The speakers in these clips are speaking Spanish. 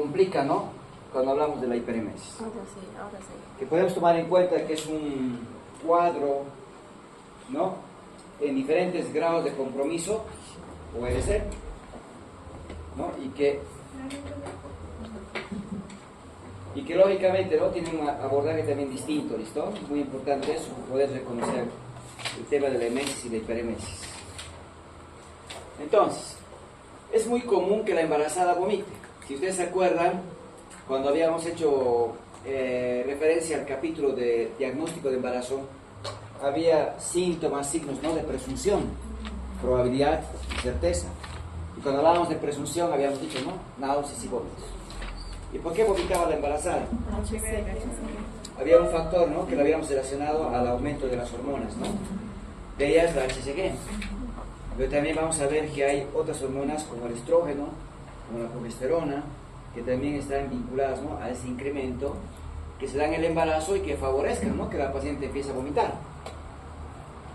complica, ¿no? Cuando hablamos de la hiperemesis. Ahora sí. Que podemos tomar en cuenta que es un cuadro, ¿no? En diferentes grados de compromiso, puede ser, ¿no? Y que lógicamente, ¿no? Tiene un abordaje también distinto, ¿listo? Es muy importante eso, poder reconocer el tema de la emesis y la hiperemesis. Entonces, es muy común que la embarazada vomite. Si ustedes se acuerdan, cuando habíamos hecho referencia al capítulo de diagnóstico de embarazo, había síntomas, signos, ¿no? De presunción, probabilidad y certeza. Y cuando hablábamos de presunción habíamos dicho, ¿no? Náuseas y vómitos. ¿Y por qué vomitaba la embarazada? Había un factor, ¿no? Que lo habíamos relacionado al aumento de las hormonas, ¿no? De ellas la HCG. Pero también vamos a ver que hay otras hormonas como el estrógeno, como la progesterona, que también están vinculadas, ¿no? A ese incremento que se da en el embarazo y que favorezcan, ¿no? Que la paciente empiece a vomitar.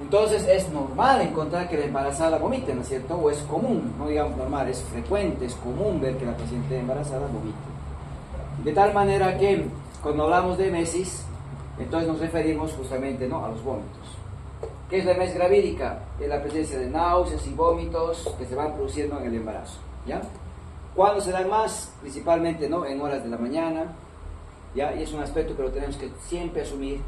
Entonces es normal encontrar que la embarazada vomite, ¿no es cierto? O es común, no digamos normal, es frecuente, es común ver que la paciente embarazada vomite. De tal manera que cuando hablamos de emesis, entonces nos referimos justamente, ¿no? A los vómitos. ¿Qué es la emesis gravídica? Es la presencia de náuseas y vómitos que se van produciendo en el embarazo, ¿ya? ¿Cuándo se dan más? Principalmente, ¿no? En horas de la mañana, ¿ya? Y es un aspecto que lo tenemos que siempre asumir,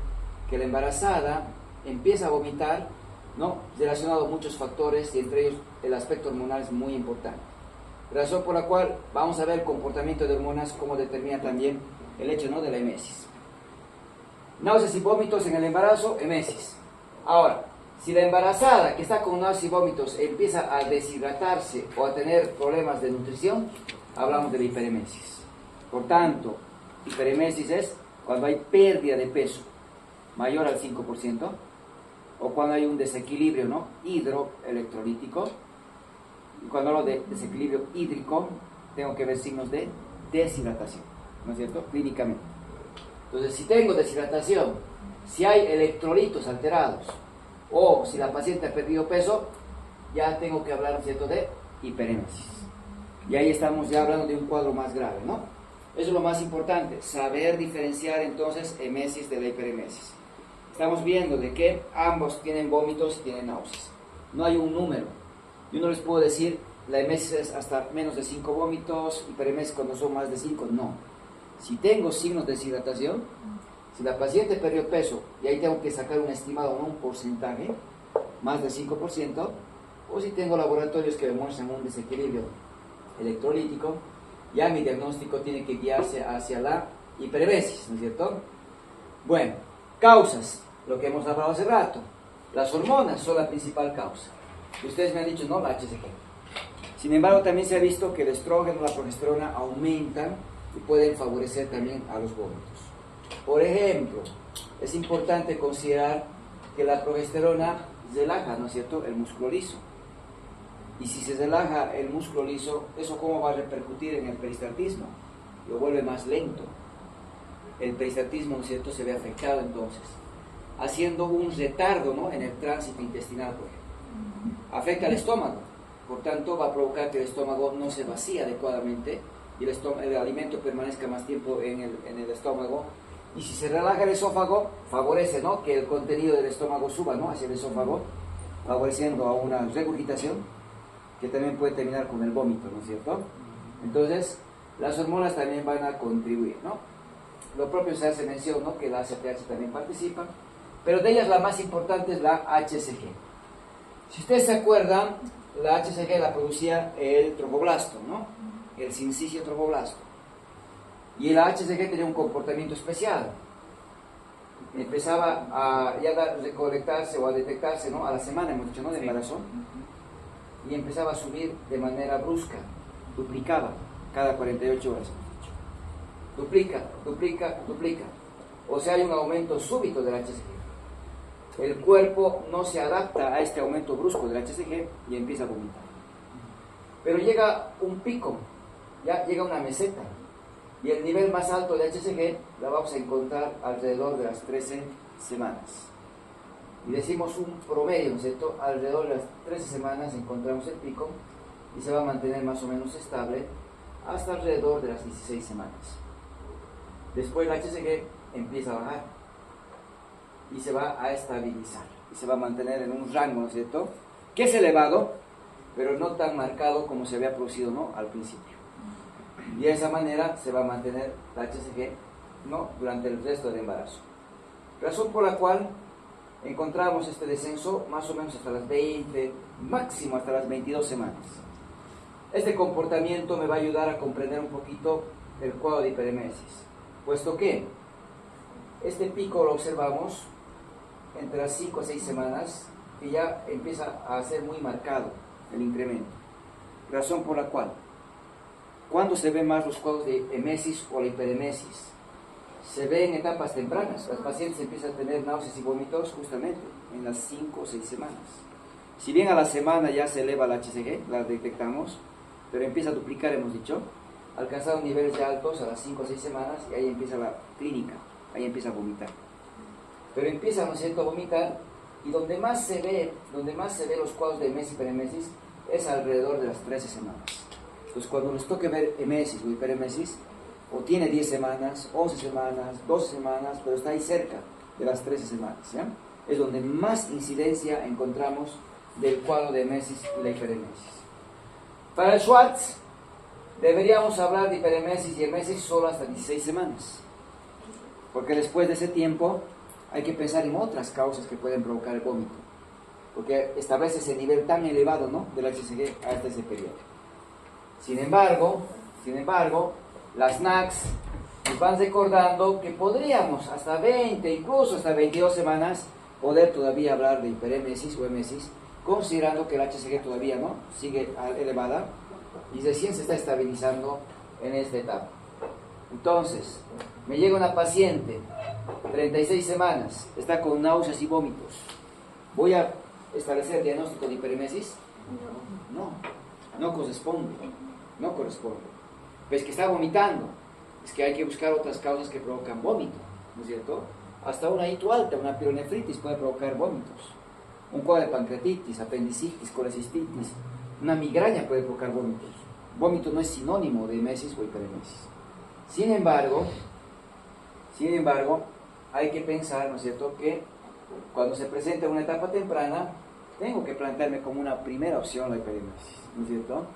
que la embarazada empieza a vomitar, ¿no? Relacionado a muchos factores y entre ellos el aspecto hormonal es muy importante. Razón por la cual vamos a ver el comportamiento de hormonas, cómo determina también el hecho, ¿no? De la emesis. Náuseas y vómitos en el embarazo, emesis. Ahora, si la embarazada que está con náuseas y vómitos empieza a deshidratarse o a tener problemas de nutrición, hablamos de la hiperemesis. Por tanto, hiperemesis es cuando hay pérdida de peso mayor al 5%, o cuando hay un desequilibrio, ¿no? Hidroelectrolítico. Y cuando hablo de desequilibrio hídrico, tengo que ver signos de deshidratación, ¿no es cierto? Clínicamente. Entonces, si tengo deshidratación, si hay electrolitos alterados, o si la paciente ha perdido peso, ya tengo que hablar, ¿no es cierto?, de hiperemesis. Y ahí estamos ya hablando de un cuadro más grave, ¿no? Eso es lo más importante, saber diferenciar entonces emesis de la hiperemesis. Estamos viendo de que ambos tienen vómitos y tienen náuseas. No hay un número. Yo no les puedo decir, la emesis es hasta menos de 5 vómitos, hiperemesis cuando son más de 5, no. Si tengo signos de deshidratación, si la paciente perdió peso, y ahí tengo que sacar un estimado, ¿no? Un porcentaje, más del 5%, o si tengo laboratorios que demuestran un desequilibrio electrolítico, ya mi diagnóstico tiene que guiarse hacia la hiperemesis, ¿no es cierto? Bueno, causas, lo que hemos hablado hace rato. Las hormonas son la principal causa. Ustedes me han dicho, no, la HCG. Sin embargo, también se ha visto que el estrógeno y la progesterona aumentan y pueden favorecer también a los vómitos. Por ejemplo, es importante considerar que la progesterona relaja, ¿no es cierto?, el músculo liso. Y si se relaja el músculo liso, ¿eso cómo va a repercutir en el peristaltismo? Lo vuelve más lento. El peristaltismo, ¿no es cierto?, se ve afectado entonces, haciendo un retardo, ¿no?, en el tránsito intestinal, por ejemplo. Afecta al estómago, por tanto va a provocar que el estómago no se vacíe adecuadamente y el alimento permanezca más tiempo en el estómago. Y si se relaja el esófago, favorece, ¿no?, que el contenido del estómago suba, ¿no?, hacia el esófago, favoreciendo a una regurgitación que también puede terminar con el vómito, ¿no es cierto? Entonces, las hormonas también van a contribuir, ¿no? Lo propio se hace mención, ¿no?, que la ACTH también participa, pero de ellas la más importante es la HCG. Si ustedes se acuerdan, la HCG la producía el tromboblasto, ¿no?, el sincicio tromboblasto. Y la HCG tenía un comportamiento especial. Empezaba a ya recolectarse o a detectarse, ¿no?, a la semana, hemos dicho, ¿no?, de embarazo, y empezaba a subir de manera brusca, duplicaba cada 48 horas. Duplica. O sea, hay un aumento súbito de la HCG. El cuerpo no se adapta a este aumento brusco de la HCG y empieza a vomitar. Pero llega un pico, ya llega una meseta. Y el nivel más alto de HCG la vamos a encontrar alrededor de las 13 semanas. Y decimos un promedio, ¿no es cierto? Alrededor de las 13 semanas encontramos el pico y se va a mantener más o menos estable hasta alrededor de las 16 semanas. Después la HCG empieza a bajar y se va a estabilizar y se va a mantener en un rango, ¿no es cierto?, que es elevado, pero no tan marcado como se había producido, ¿no?, al principio. Y de esa manera se va a mantener la HCG, ¿no?, durante el resto del embarazo. Razón por la cual encontramos este descenso más o menos hasta las 20, máximo hasta las 22 semanas. Este comportamiento me va a ayudar a comprender un poquito el cuadro de hiperemesis, puesto que este pico lo observamos entre las 5 a 6 semanas y ya empieza a ser muy marcado el incremento. Razón por la cual, ¿cuándo se ven más los cuadros de emesis o la hiperemesis? Se ve en etapas tempranas. Las pacientes empiezan a tener náuseas y vómitos justamente en las 5 o 6 semanas. Si bien a la semana ya se eleva la HCG, la detectamos, pero empieza a duplicar, hemos dicho, alcanzando niveles ya altos a las 5 o 6 semanas y ahí empieza la clínica, ahí empieza a vomitar. Pero empieza, ¿no es cierto?, a vomitar, y donde más se ve los cuadros de emesis y hiperemesis es alrededor de las 13 semanas. Entonces cuando nos toque ver emesis o hiperemesis, o tiene 10 semanas, 11 semanas, 12 semanas, pero está ahí cerca de las 13 semanas, ¿ya? Es donde más incidencia encontramos del cuadro de emesis y la hiperemesis. Para el Schwartz, deberíamos hablar de hiperemesis y emesis solo hasta 16 semanas, porque después de ese tiempo hay que pensar en otras causas que pueden provocar el vómito, porque establece ese nivel tan elevado, ¿no?, del HCG hasta ese periodo. Sin embargo, las NACs nos van recordando que podríamos hasta 20, incluso hasta 22 semanas, poder todavía hablar de hiperemesis o emesis, considerando que el HCG todavía no sigue elevada y recién se está estabilizando en esta etapa. Entonces, me llega una paciente, 36 semanas, está con náuseas y vómitos. ¿Voy a establecer diagnóstico de hiperemesis? No corresponde. Pues que está vomitando, es que hay que buscar otras causas que provocan vómito, ¿no es cierto? Hasta una hito alta, una pielonefritis puede provocar vómitos. Un cuadro de pancreatitis, apendicitis, colecistitis, una migraña puede provocar vómitos. Vómito no es sinónimo de emesis o hiperemesis. Sin embargo, hay que pensar, ¿no es cierto?, que cuando se presenta una etapa temprana, tengo que plantearme como una primera opción la hiperemesis, ¿no es cierto?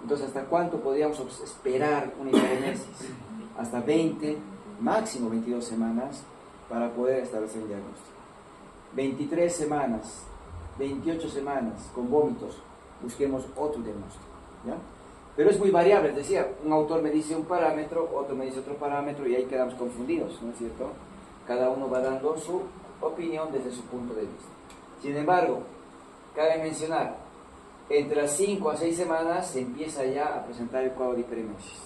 Entonces, ¿hasta cuánto podríamos esperar una hiperemesis? Hasta 20, máximo 22 semanas para poder establecer el diagnóstico. 23 semanas, 28 semanas con vómitos, busquemos otro diagnóstico, ¿ya? Pero es muy variable, es decir, un autor me dice un parámetro, otro me dice otro parámetro y ahí quedamos confundidos, ¿no es cierto? Cada uno va dando su opinión desde su punto de vista. Sin embargo, cabe mencionar, entre las 5 a 6 semanas se empieza ya a presentar el cuadro de hiperemesis.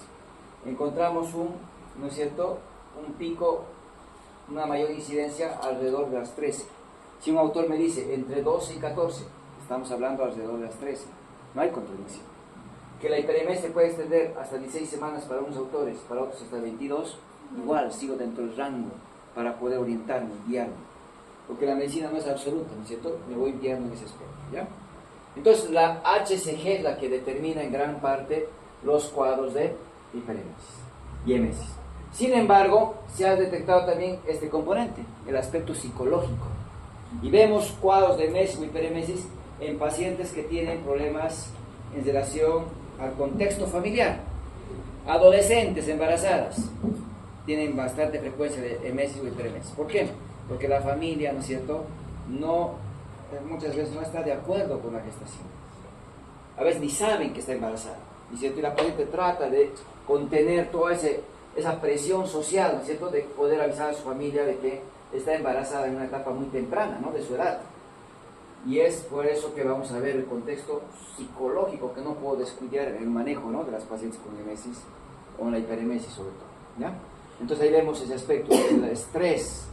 Encontramos ¿no es cierto?, un pico, una mayor incidencia alrededor de las 13. Si un autor me dice entre 12 y 14, estamos hablando alrededor de las 13, no hay contradicción. Que la hiperemesis se puede extender hasta 16 semanas para unos autores, para otros hasta 22, igual sigo dentro del rango para poder orientarme, guiarme, porque la medicina no es absoluta, ¿no es cierto?, me voy guiando en ese aspecto, ¿ya? Entonces la HCG es la que determina en gran parte los cuadros de hiperemesis y emesis. Sin embargo, se ha detectado también este componente, el aspecto psicológico, y vemos cuadros de emesis o hiperemesis en pacientes que tienen problemas en relación al contexto familiar. Adolescentes embarazadas tienen bastante frecuencia de emesis o hiperemesis. ¿Por qué? Porque la familia, ¿no es cierto?, muchas veces no está de acuerdo con la gestación. A veces ni saben que está embarazada, ¿no es cierto? Y la paciente trata de contener toda esa presión social, ¿no es cierto?, de poder avisar a su familia de que está embarazada en una etapa muy temprana, ¿no?, de su edad. Y es por eso que vamos a ver el contexto psicológico que no puedo descuidar en el manejo, ¿no?, de las pacientes con emesis o la hiperemesis sobre todo, ¿ya? Entonces ahí vemos ese aspecto del estrés,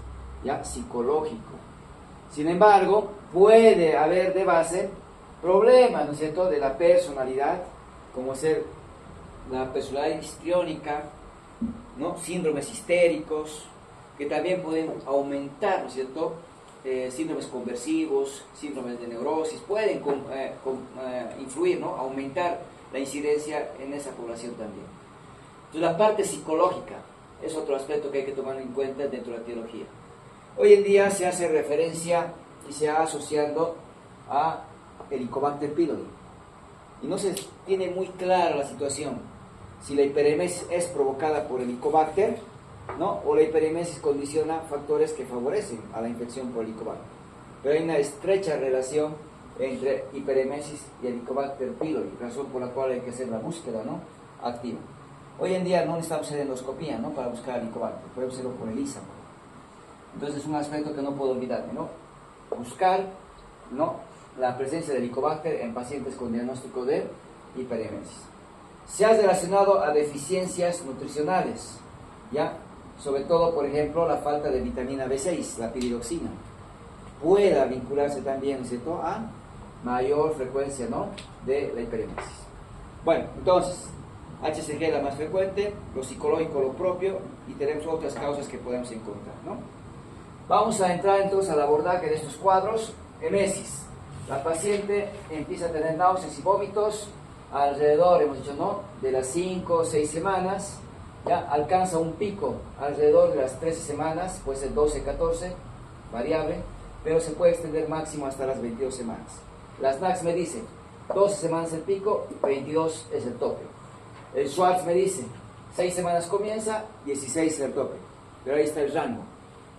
¿ya?, psicológico. Sin embargo, puede haber de base problemas, ¿no es cierto?, de la personalidad, como ser la personalidad histriónica, ¿no?, síndromes histéricos, que también pueden aumentar, ¿no es cierto?, síndromes conversivos, síndromes de neurosis, pueden influir, ¿no?, aumentar la incidencia en esa población también. Entonces, la parte psicológica es otro aspecto que hay que tomar en cuenta dentro de la teología. Hoy en día se hace referencia y se ha asociado a Helicobacter pylori. Y no se tiene muy clara la situación, si la hiperemesis es provocada por Helicobacter, ¿no? O la hiperemesis condiciona factores que favorecen a la infección por Helicobacter. Pero hay una estrecha relación entre hiperemesis y Helicobacter pylori, razón por la cual hay que hacer la búsqueda, ¿no?, activa. Hoy en día no necesitamos hacer endoscopía, ¿no?, para buscar Helicobacter, podemos hacerlo por ELISA. Entonces es un aspecto que no puedo olvidarme, ¿no? Buscar, ¿no?, la presencia de Helicobacter en pacientes con diagnóstico de hiperemesis. Se ha relacionado a deficiencias nutricionales, ¿ya? Sobre todo, por ejemplo, la falta de vitamina B6, la piridoxina. Pueda vincularse también, ¿cierto?, a mayor frecuencia, ¿no?, de la hiperemesis. Bueno, entonces, HCG es la más frecuente, lo psicológico lo propio, y tenemos otras causas que podemos encontrar, ¿no? Vamos a entrar entonces al abordaje de estos cuadros. Emesis. La paciente empieza a tener náuseas y vómitos alrededor, hemos dicho, ¿no?, de las 5 o 6 semanas, ya alcanza un pico alrededor de las 13 semanas, puede ser 12, 14, variable, pero se puede extender máximo hasta las 22 semanas. Las NACS me dicen 12 semanas el pico, 22 es el tope. El Schwartz me dice 6 semanas comienza, 16 es el tope, pero ahí está el rango.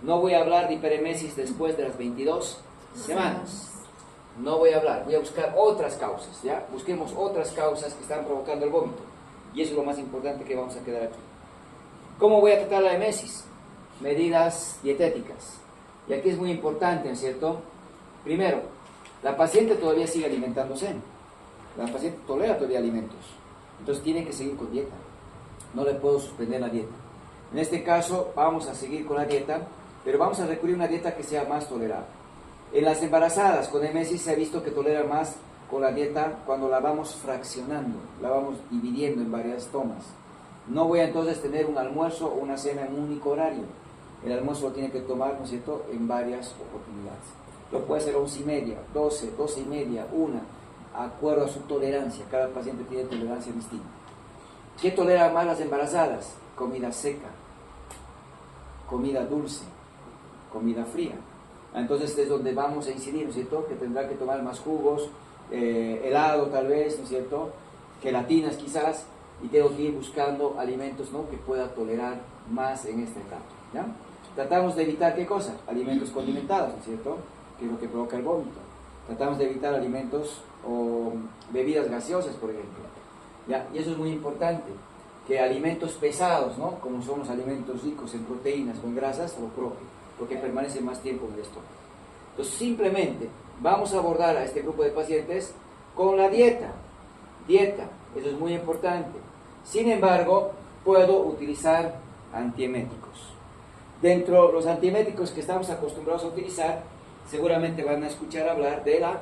No voy a hablar de hiperemesis después de las 22 semanas. No voy a hablar, voy a buscar otras causas, ¿ya? Busquemos otras causas que están provocando el vómito. Y eso es lo más importante que vamos a quedar aquí. ¿Cómo voy a tratar la emesis? Medidas dietéticas. Y aquí es muy importante, ¿no es cierto? Primero, la paciente todavía sigue alimentándose. La paciente tolera todavía alimentos. Entonces tiene que seguir con dieta. No le puedo suspender la dieta. En este caso, vamos a seguir con la dieta, pero vamos a recurrir a una dieta que sea más tolerable. En las embarazadas con emesis se ha visto que tolera más con la dieta cuando la vamos fraccionando, la vamos dividiendo en varias tomas. No voy a entonces tener un almuerzo o una cena en un único horario. El almuerzo lo tiene que tomar, ¿no es cierto?, en varias oportunidades. Lo puede hacer a 11:30, 12, 12:30, 1, de acuerdo a su tolerancia. Cada paciente tiene tolerancia distinta. ¿Qué tolera más las embarazadas? Comida seca, comida dulce, comida fría. Entonces es donde vamos a incidir, ¿no es cierto?, que tendrá que tomar más jugos, helado tal vez, ¿no es cierto?, gelatinas quizás, y tengo que ir buscando alimentos, ¿no?, que pueda tolerar más en esta etapa, ¿ya? Tratamos de evitar, ¿qué cosa? Alimentos condimentados, ¿no es cierto?, que es lo que provoca el vómito. Tratamos de evitar alimentos o bebidas gaseosas, por ejemplo, ¿ya? Y eso es muy importante, que alimentos pesados, ¿no?, como son los alimentos ricos en proteínas o en grasas, lo propio, porque permanece más tiempo en el estómago. Entonces, simplemente vamos a abordar a este grupo de pacientes con la dieta. Dieta, eso es muy importante. Sin embargo, puedo utilizar antieméticos. Dentro de los antieméticos que estamos acostumbrados a utilizar, seguramente van a escuchar hablar de la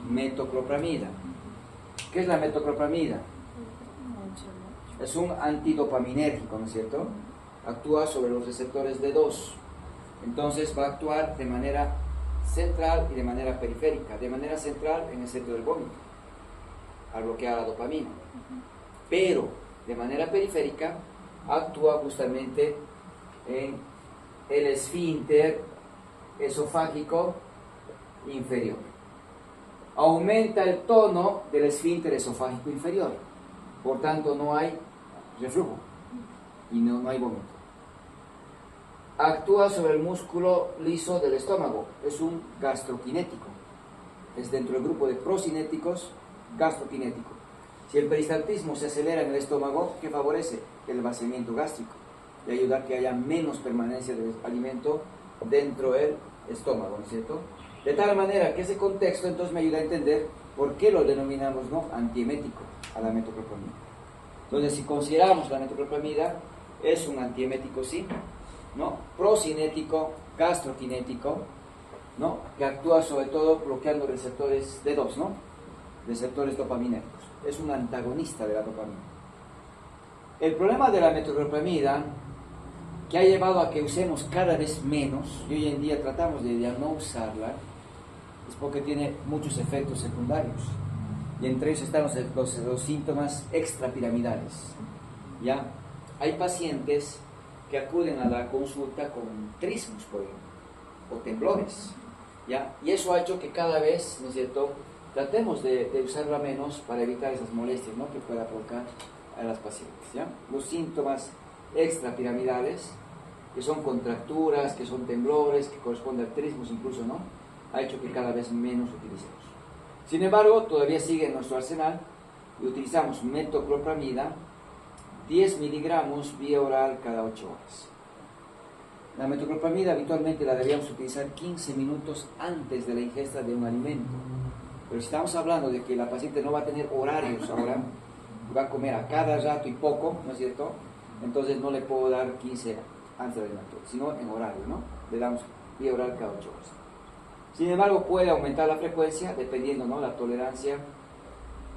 metoclopramida. ¿Qué es la metoclopramida? Es un antidopaminérgico, ¿no es cierto? Actúa sobre los receptores D2. Entonces va a actuar de manera central y de manera periférica. De manera central en el centro del vómito, al bloquear la dopamina. Pero de manera periférica actúa justamente en el esfínter esofágico inferior. Aumenta el tono del esfínter esofágico inferior. Por tanto, no hay reflujo y no hay vómito. Actúa sobre el músculo liso del estómago, es un gastroquinético, es dentro del grupo de procinéticos, gastroquinético. Si el peristaltismo se acelera en el estómago, ¿qué favorece? El vaciamiento gástrico, y ayuda a que haya menos permanencia del alimento dentro del estómago, ¿no es cierto? De tal manera que ese contexto entonces me ayuda a entender por qué lo denominamos, ¿no?, antiemético a la metoclopramida. Entonces, si consideramos la metoclopramida, es un antiemético, sí, ¿no?, procinético, gastroquinético, ¿no?, que actúa sobre todo bloqueando receptores D2, ¿no?, receptores dopaminérgicos. Es un antagonista de la dopamina. El problema de la metoclopramida, que ha llevado a que usemos cada vez menos, y hoy en día tratamos de ya no usarla, es porque tiene muchos efectos secundarios, y entre ellos están los síntomas extrapiramidales, ¿ya? hay pacientes que acuden a la consulta con trismos, por ejemplo, o temblores, ¿ya? Y eso ha hecho que cada vez, ¿no es cierto?, tratemos de usarla menos para evitar esas molestias, ¿no?, que pueda provocar a las pacientes, ¿ya? Los síntomas extrapiramidales, que son contracturas, que son temblores, que corresponden a trismos incluso, ¿no?, ha hecho que cada vez menos utilicemos. Sin embargo, todavía sigue en nuestro arsenal y utilizamos metoclopramida, 10 miligramos vía oral cada 8 horas. La metoclopramida habitualmente la debíamos utilizar 15 minutos antes de la ingesta de un alimento. Pero si estamos hablando de que la paciente no va a tener horarios ahora, va a comer a cada rato y poco, ¿no es cierto?, entonces no le puedo dar 15 antes del alimento, sino en horario, ¿no? Le damos vía oral cada 8 horas. Sin embargo, puede aumentar la frecuencia dependiendo, ¿no?, la tolerancia.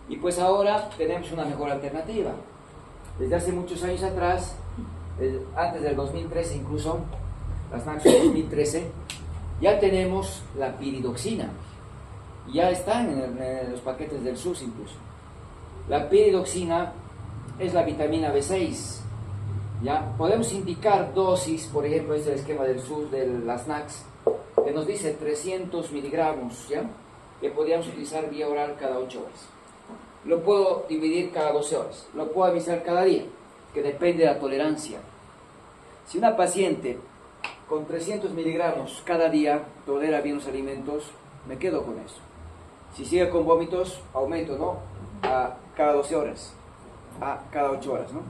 Y pues ahora tenemos una mejor alternativa. Desde hace muchos años atrás, antes del 2013 incluso, las NACS 2013, ya tenemos la piridoxina. Ya están en los paquetes del SUS incluso. La piridoxina es la vitamina B6. ¿Ya? Podemos indicar dosis, por ejemplo, este es el esquema del SUS de las NACS, que nos dice 300 miligramos, ¿ya?, que podríamos utilizar vía oral cada 8 horas. Lo puedo dividir cada 12 horas, lo puedo administrar cada día, que depende de la tolerancia. Si una paciente con 300 miligramos cada día tolera bien los alimentos, me quedo con eso. Si sigue con vómitos, aumento, ¿no?, a cada 12 horas, a cada 8 horas, ¿no?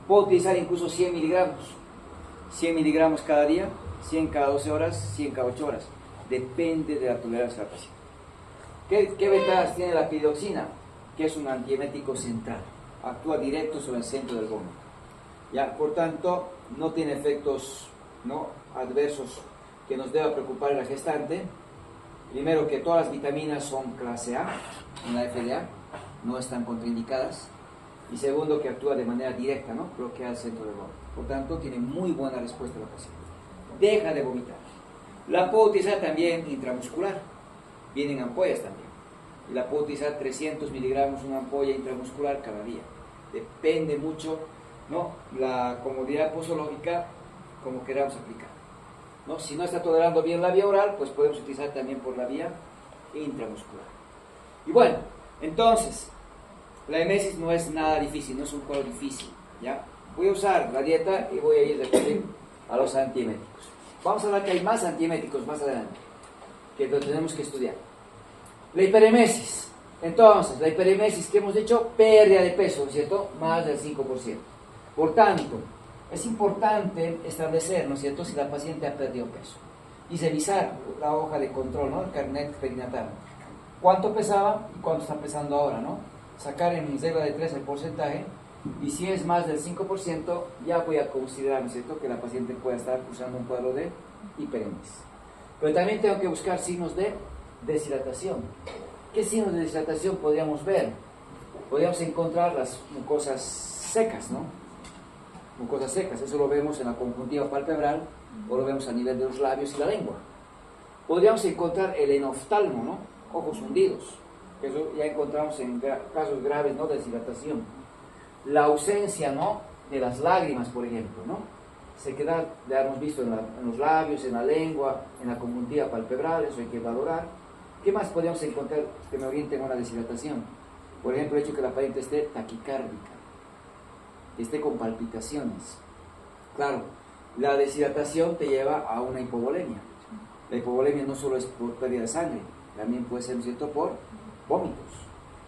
Puedo utilizar incluso 100 miligramos, 100 miligramos cada día, 100 cada 12 horas, 100 cada 8 horas. Depende de la tolerancia de la paciente. ¿Qué ventajas tiene la piridoxina? Que es un antiemético central, actúa directo sobre el centro del vómito. ¿Ya? Por tanto, no tiene efectos, ¿no?, adversos que nos deba preocupar en la gestante. Primero, que todas las vitaminas son clase A en la FDA, no están contraindicadas. Y segundo, que actúa de manera directa, ¿no?, bloquea el centro del vómito. Por tanto, tiene muy buena respuesta la paciente. Deja de vomitar. La puedo utilizar también intramuscular. Vienen ampollas también. Y la puedo utilizar 300 miligramos una ampolla intramuscular cada día. Depende mucho, ¿no?, la comodidad posológica, como queramos aplicar, ¿no? Si no está tolerando bien la vía oral, pues podemos utilizar también por la vía intramuscular. Y bueno, entonces, la emesis no es nada difícil, no es un cuadro difícil, ¿ya? Voy a usar la dieta y voy a ir después a los antieméticos. Vamos a hablar que hay más antieméticos más adelante, que lo tenemos que estudiar. La hiperemesis. Entonces, la hiperemesis que hemos dicho, pérdida de peso, ¿cierto?, más del 5%. Por tanto, es importante establecer, ¿no es cierto?, si la paciente ha perdido peso. Y revisar la hoja de control, ¿no?, el carnet perinatal. ¿Cuánto pesaba y cuánto está pesando ahora, ¿no? Sacar en regla de 3 el porcentaje, y si es más del 5%, ya voy a considerar, ¿no es cierto?, que la paciente pueda estar usando un cuadro de hiperemesis. Pero también tengo que buscar signos de deshidratación. ¿Qué signos de deshidratación podríamos ver? Podríamos encontrar las mucosas secas, ¿no? Mucosas secas, eso lo vemos en la conjuntiva palpebral, o lo vemos a nivel de los labios y la lengua. Podríamos encontrar el enoftalmo, ¿no?, ojos hundidos. Eso ya encontramos en casos graves, ¿no?, de deshidratación. La ausencia, ¿no?, de las lágrimas, por ejemplo, ¿no? Sequedad, ya hemos visto en los labios, en la lengua, en la conjuntiva palpebral, eso hay que valorar. ¿Qué más podríamos encontrar que me orienten a una deshidratación? Por ejemplo, el hecho que la paciente esté taquicárdica, que esté con palpitaciones. Claro, la deshidratación te lleva a una hipovolemia. La hipovolemia no solo es por pérdida de sangre, también puede ser, ¿no es cierto?, por vómitos.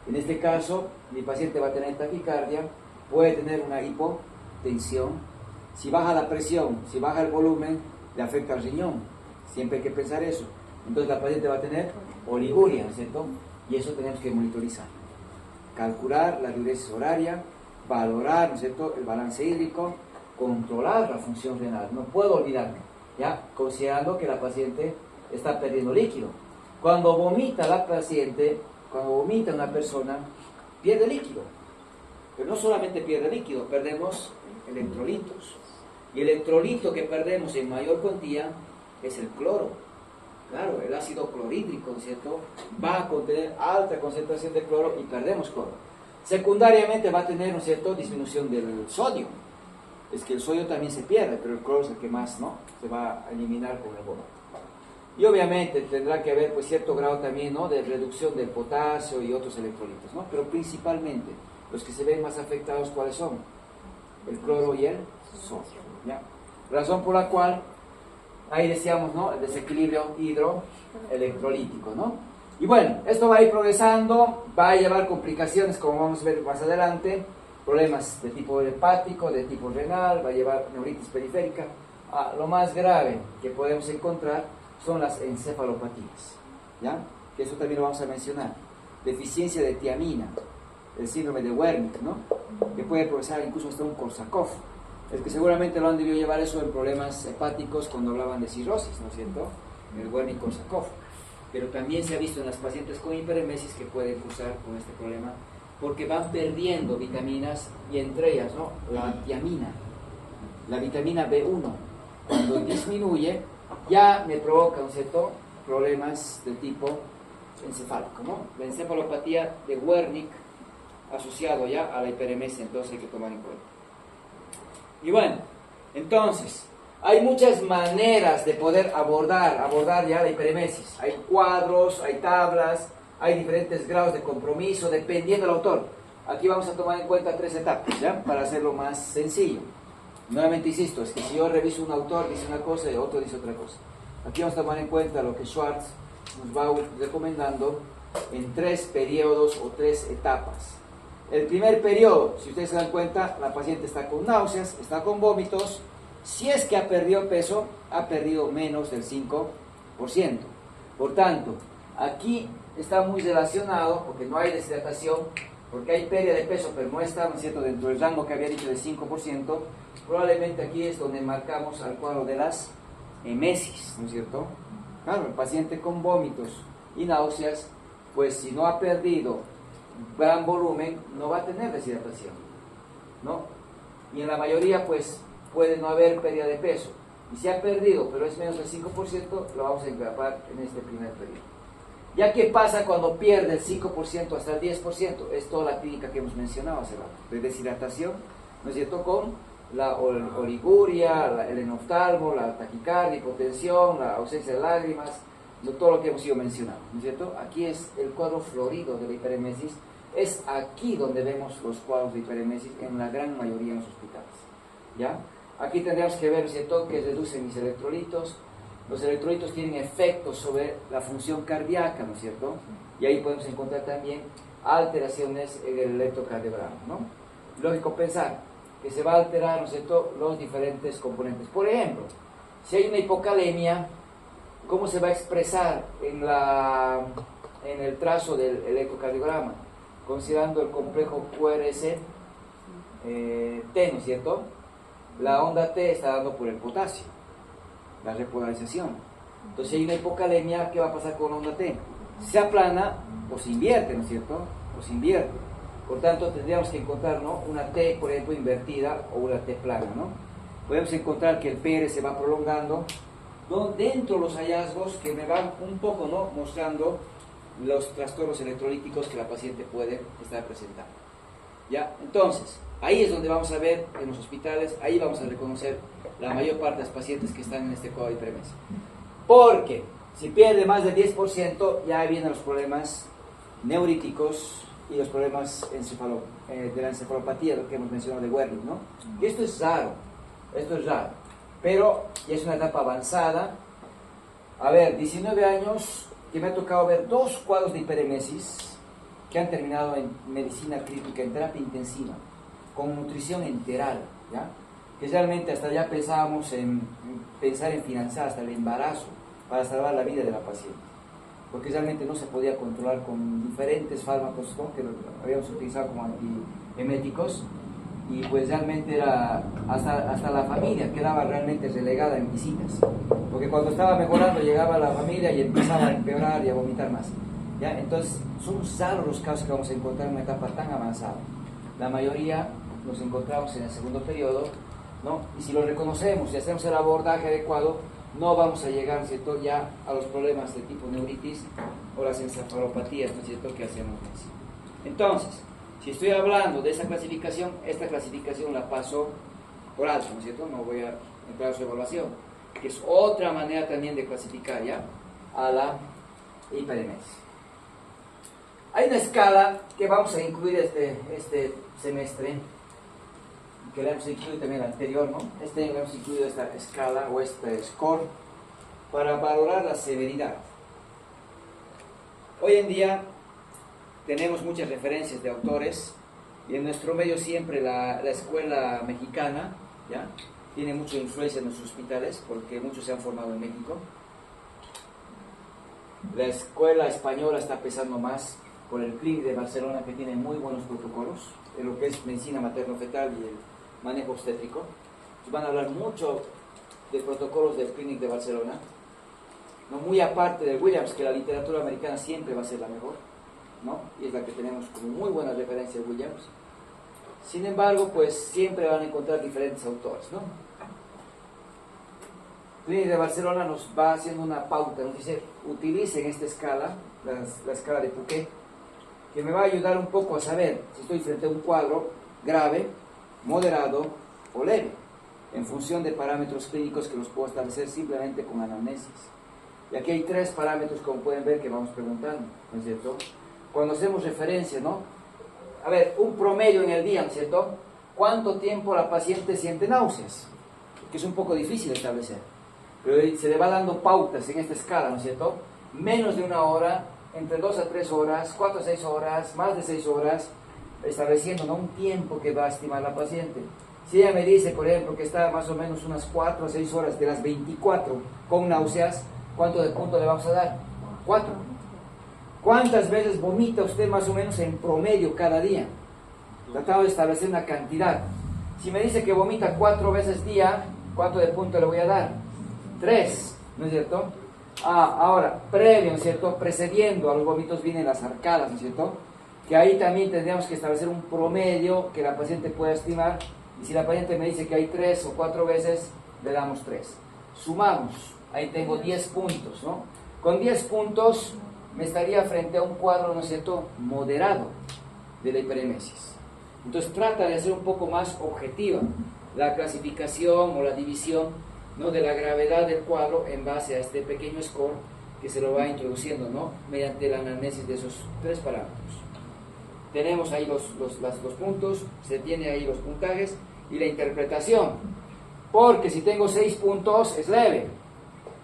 En este caso, mi paciente va a tener taquicardia, puede tener una hipotensión. Si baja la presión, si baja el volumen, le afecta al riñón. Siempre hay que pensar eso. Entonces la paciente va a tener oliguria, ¿no es cierto? Y eso tenemos que monitorizar. Calcular la diuresis horaria, valorar, ¿no es cierto?, el balance hídrico, controlar la función renal. No puedo olvidarme, ¿ya?, considerando que la paciente está perdiendo líquido. Cuando vomita la paciente, cuando vomita una persona, pierde líquido. Pero no solamente pierde líquido, perdemos electrolitos. Y el electrolito que perdemos en mayor cuantía es el cloro. Claro, el ácido clorhídrico, ¿no es cierto?, va a contener alta concentración de cloro y perdemos cloro. Secundariamente va a tener, ¿no es cierto?, disminución del sodio. es que el sodio también se pierde, pero el cloro es el que más, ¿no?, se va a eliminar con el bono. Y obviamente tendrá que haber pues cierto grado también, ¿no?, de reducción del potasio y otros electrolitos, ¿no? Pero principalmente los que se ven más afectados, ¿cuáles son? El cloro y el sodio, ¿ya? Razón por la cual ahí decíamos, ¿no?, el desequilibrio hidroelectrolítico, ¿no? Y bueno, esto va a ir progresando, va a llevar complicaciones, como vamos a ver más adelante, problemas de tipo hepático, de tipo renal, va a llevar neuritis periférica. Lo más grave que podemos encontrar son las encefalopatías, ¿ya? Que eso también lo vamos a mencionar. Deficiencia de tiamina, el síndrome de Wernicke, ¿no?, que puede progresar incluso hasta un Korsakoff. Es que seguramente lo han debido llevar eso en problemas hepáticos cuando hablaban de cirrosis, ¿no es cierto? El Wernicke-Korsakoff. Pero también se ha visto en las pacientes con hiperemesis que pueden cursar con este problema porque van perdiendo vitaminas y entre ellas, ¿no?, la tiamina, la vitamina B1. Cuando disminuye, ya me provoca, ¿no es cierto?, problemas de tipo encefálico, ¿no? La encefalopatía de Wernicke asociado ya a la hiperemesis, entonces hay que tomar en cuenta. Y bueno, entonces, hay muchas maneras de poder abordar ya la hiperemesis. Hay cuadros, hay tablas, hay diferentes grados de compromiso, dependiendo del autor. Aquí vamos a tomar en cuenta 3 etapas, ¿ya?, para hacerlo más sencillo. Nuevamente insisto, es que si yo reviso un autor, dice una cosa y otro dice otra cosa. Aquí vamos a tomar en cuenta lo que Schwartz nos va recomendando en 3 periodos o 3 etapas. El primer periodo, si ustedes se dan cuenta, la paciente está con náuseas, está con vómitos. Si es que ha perdido peso, ha perdido menos del 5%. Por tanto, aquí está muy relacionado, porque no hay deshidratación, porque hay pérdida de peso, pero no está, ¿no es cierto?, dentro del rango que había dicho de 5%, probablemente aquí es donde marcamos al cuadro de las emesis, ¿no es cierto? Claro, el paciente con vómitos y náuseas, pues si no ha perdido gran volumen, no va a tener deshidratación, ¿no? Y en la mayoría, pues, puede no haber pérdida de peso. Y si ha perdido, pero es menos del 5%, lo vamos a engrapar en este primer periodo. ¿Ya qué pasa cuando pierde el 5% hasta el 10%? Es toda la clínica que hemos mencionado hace rato, de deshidratación, ¿no es cierto?, con la oliguria, el enoftalmo, la taquicardia, hipotensión, la ausencia de lágrimas, todo lo que hemos ido mencionando, ¿no es cierto? Aquí es el cuadro florido de la hiperemesis. Es aquí donde vemos los cuadros de hiperemesis en la gran mayoría de los hospitales, ¿ya? Aquí tendríamos que ver, ¿no es cierto?, que reducen mis electrolitos. Los electrolitos tienen efectos sobre la función cardíaca, ¿no es cierto? Y ahí podemos encontrar también alteraciones en el electrocardiograma, ¿no? Lógico pensar que se va a alterar, ¿no es cierto?, los diferentes componentes. Por ejemplo, si hay una hipocalemia, ¿cómo se va a expresar en el trazo del electrocardiograma? Considerando el complejo QRS T, ¿no es cierto? La onda T está dando por el potasio, la repolarización. Entonces, si hay una hipocalemia, ¿qué va a pasar con la onda T? Se aplana o se invierte, ¿no es cierto? O se invierte. Por tanto, tendríamos que encontrar, ¿no?, una T, por ejemplo, invertida o una T plana, ¿no? Podemos encontrar que el PR se va prolongando, ¿no?, dentro de los hallazgos que me van un poco, ¿no?, mostrando los trastornos electrolíticos que la paciente puede estar presentando, ¿ya? Entonces, ahí es donde vamos a ver en los hospitales, ahí vamos a reconocer la mayor parte de los pacientes que están en este cuadro de hiperemesis. Porque si pierde más del 10%, ya vienen los problemas neuríticos y los problemas de la encefalopatía, lo que hemos mencionado de Wernicke, ¿no? Y esto es raro, pero ya es una etapa avanzada. A ver, 19 años que me ha tocado ver 2 cuadros de hiperemesis que han terminado en medicina crítica, en terapia intensiva, con nutrición enteral, ¿ya? Que realmente hasta ya pensábamos en pensar en financiar hasta el embarazo para salvar la vida de la paciente, porque realmente no se podía controlar con diferentes fármacos, ¿no?, que habíamos utilizado como antieméticos, y pues realmente era hasta la familia quedaba realmente relegada en visitas, porque cuando estaba mejorando llegaba la familia y empezaba a empeorar y a vomitar más, ¿ya? Entonces son raros los casos que vamos a encontrar en una etapa tan avanzada. La mayoría nos encontramos en el segundo periodo, ¿no? Y si lo reconocemos y hacemos el abordaje adecuado, no vamos a llegar, ¿no es cierto?, ya a los problemas de tipo neuritis o las encefalopatías, ¿no es cierto?, que hacemos mención. Entonces, si estoy hablando de esa clasificación, esta clasificación la paso por alto, ¿no es cierto? No voy a entrar a su evaluación, que es otra manera también de clasificar ya a la hiperemesis. Hay una escala que vamos a incluir este semestre, que la hemos incluido también el anterior, ¿no? Este año hemos incluido esta escala o este score para valorar la severidad. Hoy en día tenemos muchas referencias de autores y en nuestro medio siempre la escuela mexicana, ¿ya?, tiene mucha influencia en los hospitales porque muchos se han formado en México. La escuela española está pesando más por el Clínic de Barcelona, que tiene muy buenos protocolos en lo que es medicina materno-fetal y el manejo obstétrico. Van a hablar mucho de protocolos del Clínic de Barcelona, no muy aparte de Williams, que la literatura americana siempre va a ser la mejor, ¿no? Y es la que tenemos como muy buena referencia de Williams. Sin embargo, pues siempre van a encontrar diferentes autores, ¿no? Clínic de Barcelona nos va haciendo una pauta, nos dice, utilicen esta escala, la escala de Pouquet, que me va a ayudar un poco a saber si estoy frente a un cuadro grave, moderado o leve, en función de parámetros clínicos que los puedo establecer simplemente con anamnesis. Y aquí hay 3 parámetros, como pueden ver, que vamos preguntando, ¿no es cierto? Cuando hacemos referencia, ¿no? A ver, un promedio en el día, ¿no es cierto? ¿Cuánto tiempo la paciente siente náuseas? Que es un poco difícil de establecer, pero se le va dando pautas en esta escala, ¿no es cierto? Menos de 1 hora, entre 2 a 3 horas, 4 a 6 horas, más de 6 horas, estableciendo, ¿no?, un tiempo que va a estimar la paciente. Si ella me dice, por ejemplo, que está más o menos unas 4 a 6 horas de las 24 con náuseas, ¿cuánto de punto le vamos a dar? 4. ¿Cuántas veces vomita usted más o menos en promedio cada día? Tratado de establecer una cantidad. Si me dice que vomita 4 veces día, ¿cuánto de punto le voy a dar? 3, ¿no es cierto? Ahora, previo, ¿no es cierto?, precediendo a los vómitos vienen las arcadas, ¿no es cierto?, que ahí también tendríamos que establecer un promedio que la paciente pueda estimar, y si la paciente me dice que hay 3 o 4 veces, le damos 3. Sumamos, ahí tengo 10 puntos, ¿no? Con 10 puntos me estaría frente a un cuadro, ¿no es cierto?, moderado de la hiperemesis. Entonces trata de hacer un poco más objetiva la clasificación o la división, ¿no?, de la gravedad del cuadro en base a este pequeño score que se lo va introduciendo, ¿no?, mediante la análisis de esos 3 parámetros. Tenemos ahí los puntos, se tiene ahí los puntajes y la interpretación, porque si tengo 6 puntos es leve,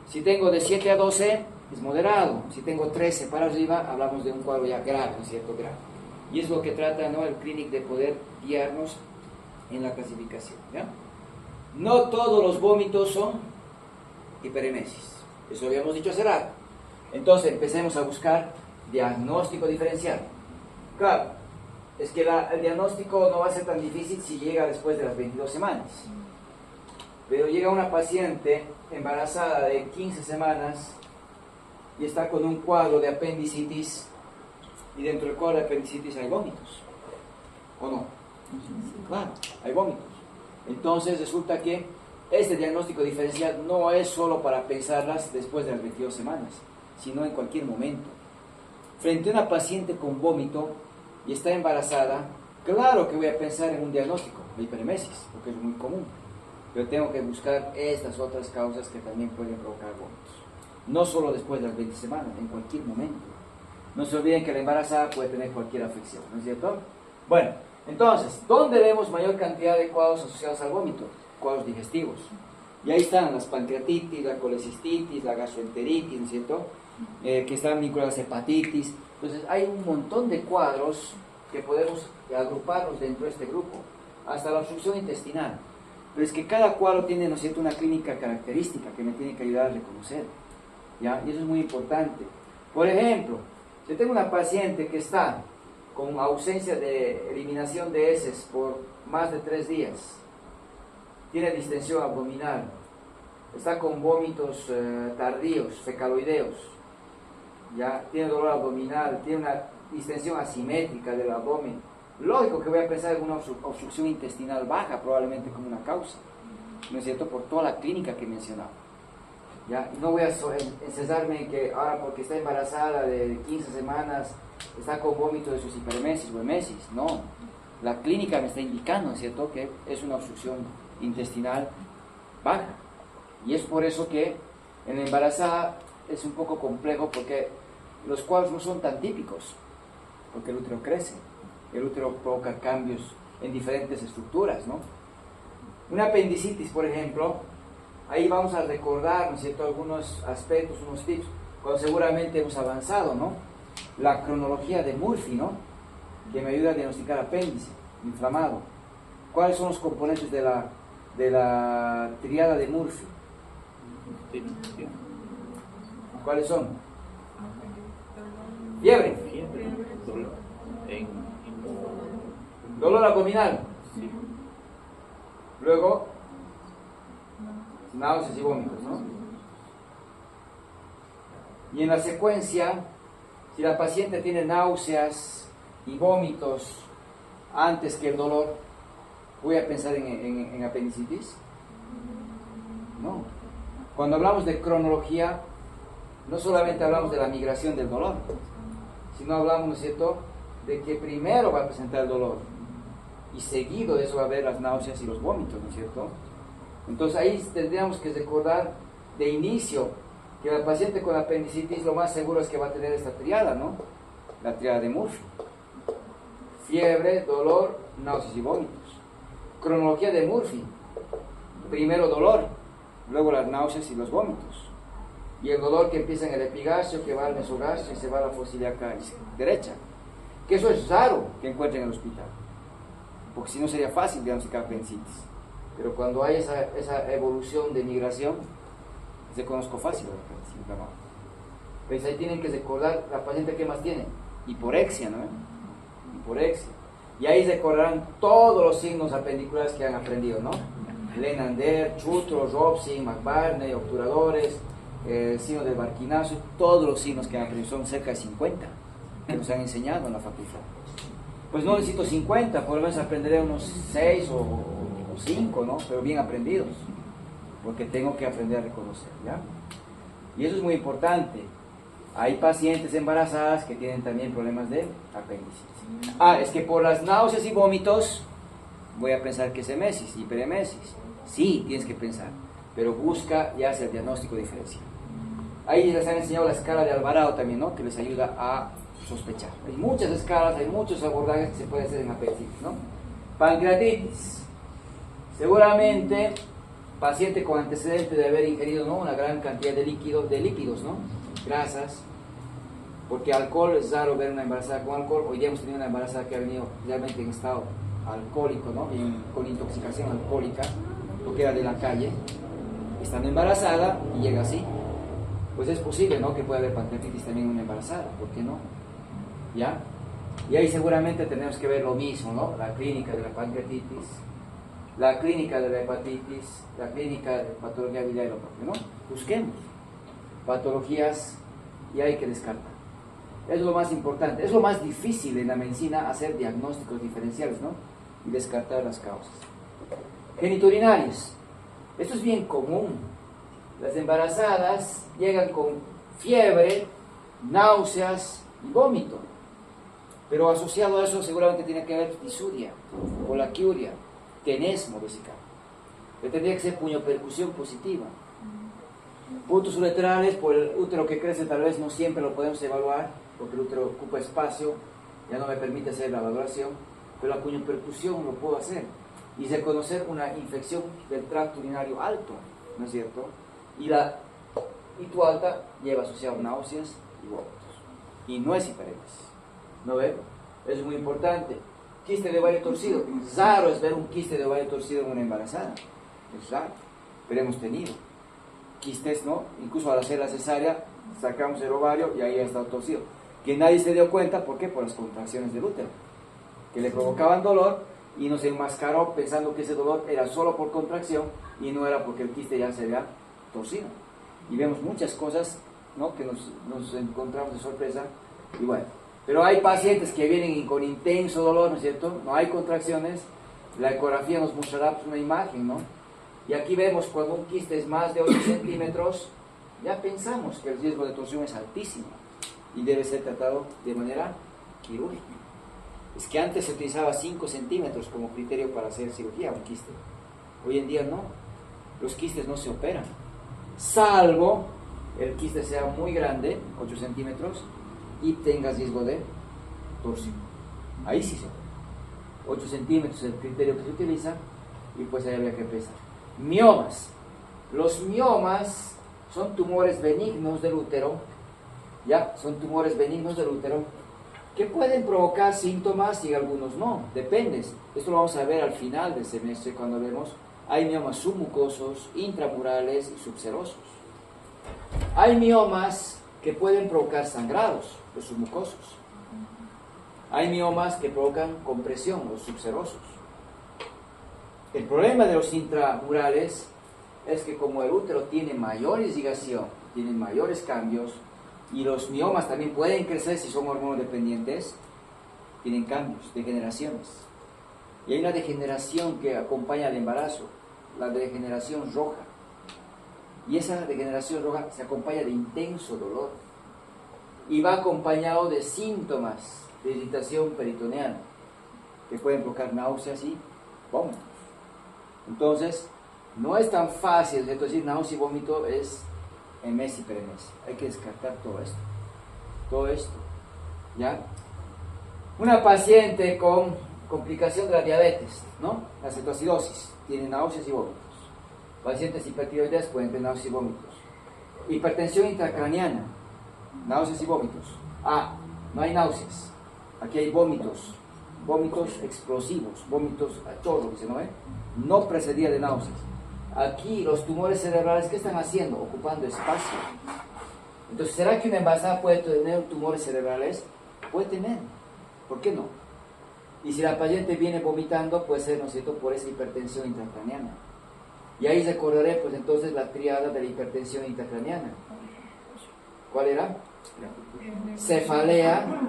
si tengo de 7 a 12 es moderado, si tengo 13 para arriba hablamos de un cuadro ya grave, ¿no es cierto?, grave. Y es lo que trata, ¿no?, el Clínic de poder guiarnos en la clasificación, ¿ya? No todos los vómitos son hiperemesis, eso habíamos dicho hace rato. Entonces empecemos a buscar diagnóstico diferencial. Claro, es que el diagnóstico no va a ser tan difícil si llega después de las 22 semanas. Pero llega una paciente embarazada de 15 semanas y está con un cuadro de apendicitis, y dentro del cuadro de apendicitis hay vómitos, ¿o no? Claro, hay vómitos. Entonces resulta que este diagnóstico diferencial no es solo para pensarlas después de las 22 semanas, sino en cualquier momento. Frente a una paciente con vómito y está embarazada, claro que voy a pensar en un diagnóstico de hiperemesis, porque es muy común, pero tengo que buscar estas otras causas que también pueden provocar vómitos. No solo después de las 20 semanas, en cualquier momento. No se olviden que la embarazada puede tener cualquier afección, ¿no es cierto? Bueno, entonces, ¿dónde vemos mayor cantidad de cuadros asociados al vómito? Cuadros digestivos. Y ahí están las pancreatitis, la colecistitis, la gastroenteritis, ¿no es cierto?, que están vinculadas a hepatitis. Entonces hay un montón de cuadros que podemos agruparlos dentro de este grupo, hasta la obstrucción intestinal. Pero es que cada cuadro tiene, ¿no es cierto?, una clínica característica que me tiene que ayudar a reconocer, ¿ya? Y eso es muy importante. Por ejemplo, si tengo una paciente que está con ausencia de eliminación de heces por más de 3 días, tiene distensión abdominal, está con vómitos tardíos, fecaloideos, ya tiene dolor abdominal, tiene una distensión asimétrica del abdomen, lógico que voy a pensar en una obstrucción intestinal baja, probablemente como una causa, ¿no es cierto?, por toda la clínica que he mencionado. ¿Ya? No voy a encesarme en que ahora porque está embarazada de 15 semanas está con vómito de sus hiperemesis o emesis. No, la clínica me está indicando, ¿no es cierto?, que es una obstrucción intestinal baja. Y es por eso que en la embarazada es un poco complejo, porque los cuadros no son tan típicos, porque el útero crece, el útero provoca cambios en diferentes estructuras, ¿no? Una apendicitis, por ejemplo, ahí vamos a recordar, ¿no es cierto?, algunos aspectos, unos tips, cuando seguramente hemos avanzado, ¿no? La cronología de Murphy, ¿no?, que me ayuda a diagnosticar apéndice inflamado. ¿Cuáles son los componentes de la triada de Murphy? ¿Cuáles son? Fiebre. Dolor abdominal. Luego, náuseas y vómitos, ¿no? Y en la secuencia, si la paciente tiene náuseas y vómitos antes que el dolor, ¿voy a pensar en apendicitis? No. Cuando hablamos de cronología, no solamente hablamos de la migración del dolor, sino hablamos, ¿no es cierto?, de que primero va a presentar el dolor y seguido de eso va a haber las náuseas y los vómitos, ¿no es cierto? Entonces ahí tendríamos que recordar de inicio que la paciente con apendicitis lo más seguro es que va a tener esta triada, ¿no? La triada de Murphy: fiebre, dolor, náuseas y vómitos. Cronología de Murphy: primero dolor, luego las náuseas y los vómitos. Y el dolor que empieza en el epigastrio, que va al mesogastrio y se va a la fosa ilíaca derecha. Que eso es raro que encuentren en el hospital, porque si no sería fácil diagnosticar apendicitis. Pero cuando hay esa evolución de migración, se conozco fácil la apendicitis inflamada. Pues ahí tienen que recordar la paciente que más tiene: hiporexia, ¿no? Hiporexia. Y ahí recordarán todos los signos apendiculares que han aprendido, ¿no? Lenander, Chutro, Robson, McBarney, obturadores, signo del Barquinazo, todos los signos que han aprendido, son cerca de 50 que nos han enseñado en la facultad. Pues no necesito 50, por lo menos aprenderé unos 6 o 5, ¿no? Pero bien aprendidos, porque tengo que aprender a reconocer, ¿ya? Y eso es muy importante. Hay pacientes embarazadas que tienen también problemas de apendicitis. Es que por las náuseas y vómitos voy a pensar que es emesis, hiperemesis. Sí, tienes que pensar, pero busca y hace el diagnóstico diferencial. Ahí les han enseñado la escala de Alvarado también, ¿no?, que les ayuda a sospechar. Hay muchas escalas, hay muchos abordajes que se pueden hacer en apendicitis, ¿no? Pancreatitis. Seguramente paciente con antecedente de haber ingerido, ¿no?, una gran cantidad de lípidos, ¿no?, grasas, porque alcohol es raro ver una embarazada con alcohol. Hoy día hemos tenido una embarazada que ha venido realmente en estado alcohólico, ¿no?, con intoxicación alcohólica, porque era de la calle, estando embarazada y llega así. Pues es posible, ¿no?, que pueda haber pancreatitis también en una embarazada, ¿por qué no? ¿Ya? Y ahí seguramente tenemos que ver lo mismo, ¿no? La clínica de la pancreatitis, la clínica de la hepatitis, la clínica de patología biliar, ¿no? Busquemos patologías y hay que descartar. Es lo más importante, es lo más difícil en la medicina, hacer diagnósticos diferenciales, ¿no?, y descartar las causas. Genitourinarios. Esto es bien común. Las embarazadas llegan con fiebre, náuseas y vómito, pero asociado a eso seguramente tiene que haber disuria, colaquiuria, tenesmo vesical. Que tendría que ser puñopercusión positiva. Puntos ureterales, por el útero que crece tal vez no siempre lo podemos evaluar, porque el útero ocupa espacio, ya no me permite hacer la valoración, pero la puñopercusión lo puedo hacer y reconocer una infección del tracto urinario alto, ¿no es cierto? Y la ITU alta lleva asociado náuseas y vómitos, y no es hiperemesis, ¿no ven? Eso es muy importante. Quiste de ovario torcido, raro es ver un quiste de ovario torcido en una embarazada, es raro, pero hemos tenido quistes, ¿no? Incluso al hacer la cesárea sacamos el ovario y ahí ha estado torcido, que nadie se dio cuenta. ¿Por qué? Por las contracciones del útero, que le provocaban dolor, y nos enmascaró pensando que ese dolor era solo por contracción y no era porque el quiste ya se había torcido. Y vemos muchas cosas, ¿no?, que nos encontramos de sorpresa. Y bueno, pero hay pacientes que vienen con intenso dolor, ¿no es cierto? No hay contracciones, la ecografía nos mostrará pues una imagen, ¿no? Y aquí vemos cuando un quiste es más de 8 centímetros, ya pensamos que el riesgo de torsión es altísimo y debe ser tratado de manera quirúrgica. Es que antes se utilizaba 5 centímetros como criterio para hacer cirugía, un quiste. Hoy en día no. Los quistes no se operan. Salvo el quiste sea muy grande, 8 centímetros, y tengas riesgo de torsión. Ahí sí se opera. 8 centímetros es el criterio que se utiliza y pues ahí habría que pensar. Miomas. Los miomas son tumores benignos del útero, ya, son tumores benignos del útero que pueden provocar síntomas y algunos no, depende. Esto lo vamos a ver al final del semestre cuando vemos. Hay miomas submucosos, intramurales y subserosos. Hay miomas que pueden provocar sangrados, los submucosos. Hay miomas que provocan compresión, los subserosos. El problema de los intramurales es que como el útero tiene mayor irrigación, tiene mayores cambios, y los miomas también pueden crecer si son hormonodependientes, tienen cambios, degeneraciones. Y hay una degeneración que acompaña al embarazo, la degeneración roja. Y esa degeneración roja se acompaña de intenso dolor. Y va acompañado de síntomas de irritación peritoneal, que pueden provocar náuseas y vómitos. Entonces, no es tan fácil, ¿cierto? Decir náusea y vómito es emesis y peremesis. Hay que descartar todo esto. Todo esto. ¿Ya? Una paciente con complicación de la diabetes, ¿no? La cetoacidosis, tiene náuseas y vómitos. Pacientes hipertiroides pueden tener náuseas y vómitos. Hipertensión intracraniana, náuseas y vómitos. No hay náuseas. Aquí hay vómitos. Vómitos explosivos, vómitos a chorro, que se no ve. No precedía de náuseas. Aquí los tumores cerebrales, ¿qué están haciendo? Ocupando espacio. Entonces, ¿será que una embarazada puede tener tumores cerebrales? Puede tener. ¿Por qué no? Y si la paciente viene vomitando, puede ser, ¿no es cierto?, por esa hipertensión intracraniana. Y ahí recordaré, pues entonces, la triada de la hipertensión intracraniana. ¿Cuál era? Cefalea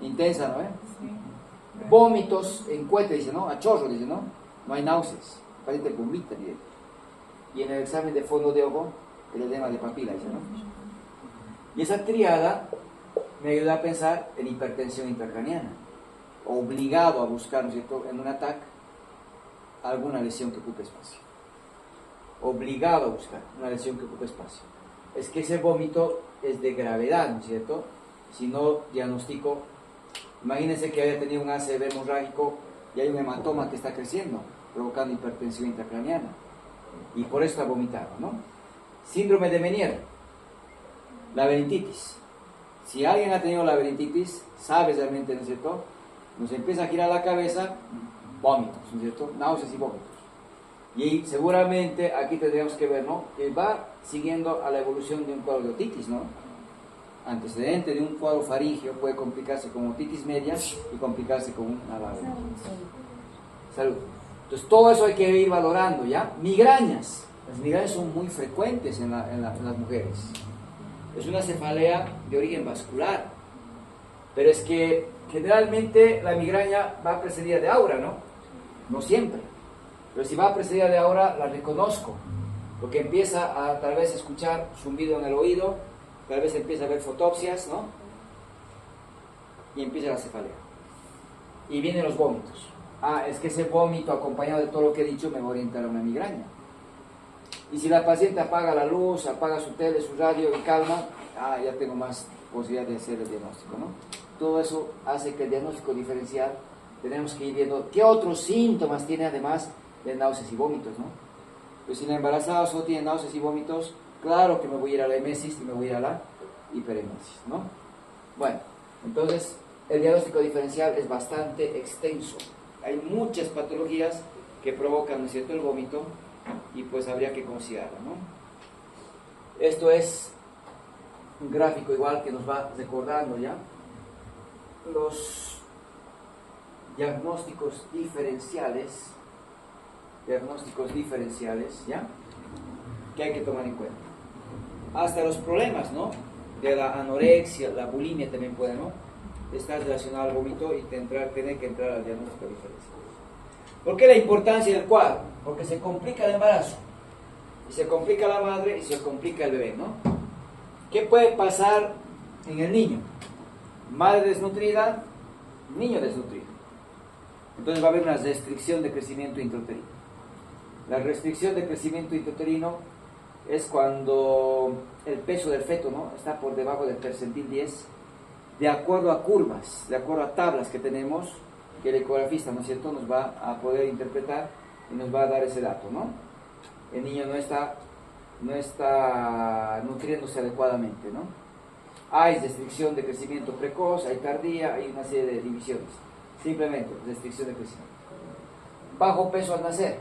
intensa, ¿no? Vómitos en cohete, dice, ¿no? A chorro, dice, ¿no? No hay náuseas. La paciente vomita, dice. Y en el examen de fondo de ojo, el edema de papila, dice, ¿no? Y esa triada me ayuda a pensar en hipertensión intracraniana. Obligado a buscar, ¿no es cierto?, en un ataque, alguna lesión que ocupe espacio. Obligado a buscar una lesión que ocupe espacio. Es que ese vómito es de gravedad, ¿no es cierto? Si no diagnostico, imagínense que haya tenido un ACV hemorrágico y hay un hematoma que está creciendo, provocando hipertensión intracraniana. Y por eso está vomitado, ¿no? Síndrome de Meniere, laberintitis. Si alguien ha tenido laberintitis, sabe realmente, ¿no es cierto?, nos empieza a girar la cabeza, vómitos, ¿no es cierto?, náuseas y vómitos. Y seguramente aquí tendríamos que ver, ¿no?, que va siguiendo a la evolución de un cuadro de otitis, ¿no? Antecedente de un cuadro faríngeo puede complicarse con otitis media y complicarse con una laberintitis. Salud. Entonces todo eso hay que ir valorando, ¿ya? Migrañas. Las migrañas son muy frecuentes en las mujeres. Es una cefalea de origen vascular. Pero es que generalmente la migraña va precedida de aura, ¿no? No siempre. Pero si va precedida de aura, la reconozco. Porque empieza a tal vez escuchar zumbido en el oído, tal vez empieza a ver fotopsias, ¿no? Y empieza la cefalea. Y vienen los vómitos. Es que ese vómito acompañado de todo lo que he dicho me va a orientar a una migraña. Y si la paciente apaga la luz, apaga su tele, su radio y calma, ya tengo más posibilidad de hacer el diagnóstico, ¿no? Todo eso hace que el diagnóstico diferencial tenemos que ir viendo qué otros síntomas tiene además de náuseas y vómitos, ¿no? Pues si la embarazada solo tiene náuseas y vómitos, claro que me voy a ir a la emesis y me voy a ir a la hiperemesis, ¿no? Bueno, entonces el diagnóstico diferencial es bastante extenso. Hay muchas patologías que provocan, ¿no es cierto?, el vómito, y pues habría que considerarlo, ¿no? Esto es un gráfico igual que nos va recordando ya los diagnósticos diferenciales, ¿ya?, que hay que tomar en cuenta. Hasta los problemas, ¿no?, de la anorexia, la bulimia también pueden, ¿no?, estar relacionado al vómito y tener que entrar al diagnóstico diferencial. ¿Por qué la importancia del cuadro? Porque se complica el embarazo, y se complica la madre y se complica el bebé, ¿no? ¿Qué puede pasar en el niño? Madre desnutrida, niño desnutrido. Entonces va a haber una restricción de crecimiento intrauterino. La restricción de crecimiento intrauterino es cuando el peso del feto, ¿no?, está por debajo del percentil 10, de acuerdo a curvas, de acuerdo a tablas que tenemos, que el ecografista, ¿no es cierto?, nos va a poder interpretar y nos va a dar ese dato, ¿no? El niño no está nutriéndose adecuadamente, ¿no? Hay restricción de crecimiento precoz, hay tardía, hay una serie de divisiones. Simplemente restricción de crecimiento. Bajo peso al nacer.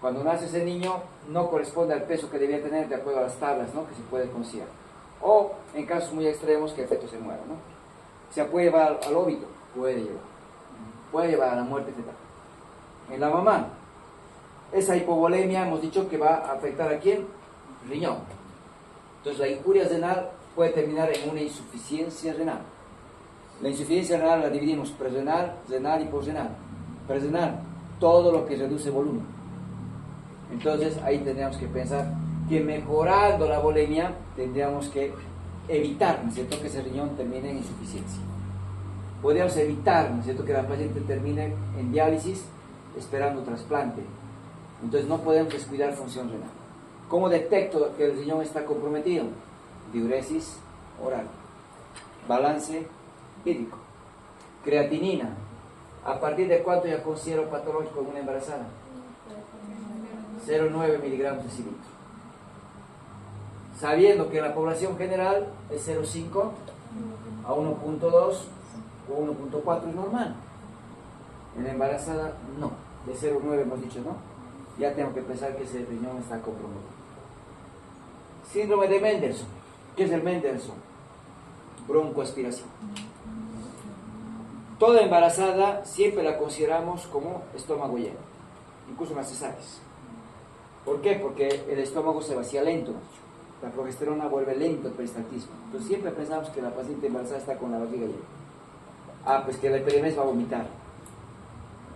Cuando nace ese niño no corresponde al peso que debía tener de acuerdo a las tablas, ¿no?, que se puede considerar. O en casos muy extremos que el feto se muera, ¿no? Se puede llevar al óbito, puede llevar a la muerte fetal. En la mamá, esa hipovolemia hemos dicho que va a afectar ¿a quién? Riñón. Entonces la injuria renal puede terminar en una insuficiencia renal. La insuficiencia renal la dividimos prerenal, renal y posrenal. Prerenal, todo lo que reduce volumen. Entonces ahí tendríamos que pensar que mejorando la volemia tendríamos que evitar, ¿no es cierto?, que ese riñón termine en insuficiencia. Podríamos evitar, ¿no es cierto?, que la paciente termine en diálisis esperando trasplante. Entonces no podemos descuidar función renal. ¿Cómo detecto que el riñón está comprometido? Diuresis oral, balance hídrico, creatinina. ¿A partir de cuánto ya considero patológico en una embarazada? 0,9 miligramos de cilindro. Sabiendo que en la población general es 0,5 a 1,2 o 1,4 es normal. En la embarazada no, de 0,9 hemos dicho, ¿no? Ya tengo que pensar que ese riñón está comprometido. Síndrome de Mendelssohn. ¿Qué es el Mendelssohn? Broncoaspiración. Toda embarazada siempre la consideramos como estómago lleno, incluso en las cesáreas. ¿Por qué? Porque el estómago se vacía lento, ¿no? La progesterona vuelve lento el peristaltismo. Entonces siempre pensamos que la paciente embarazada está con la barriga llena. Pues que la hiperemes va a vomitar.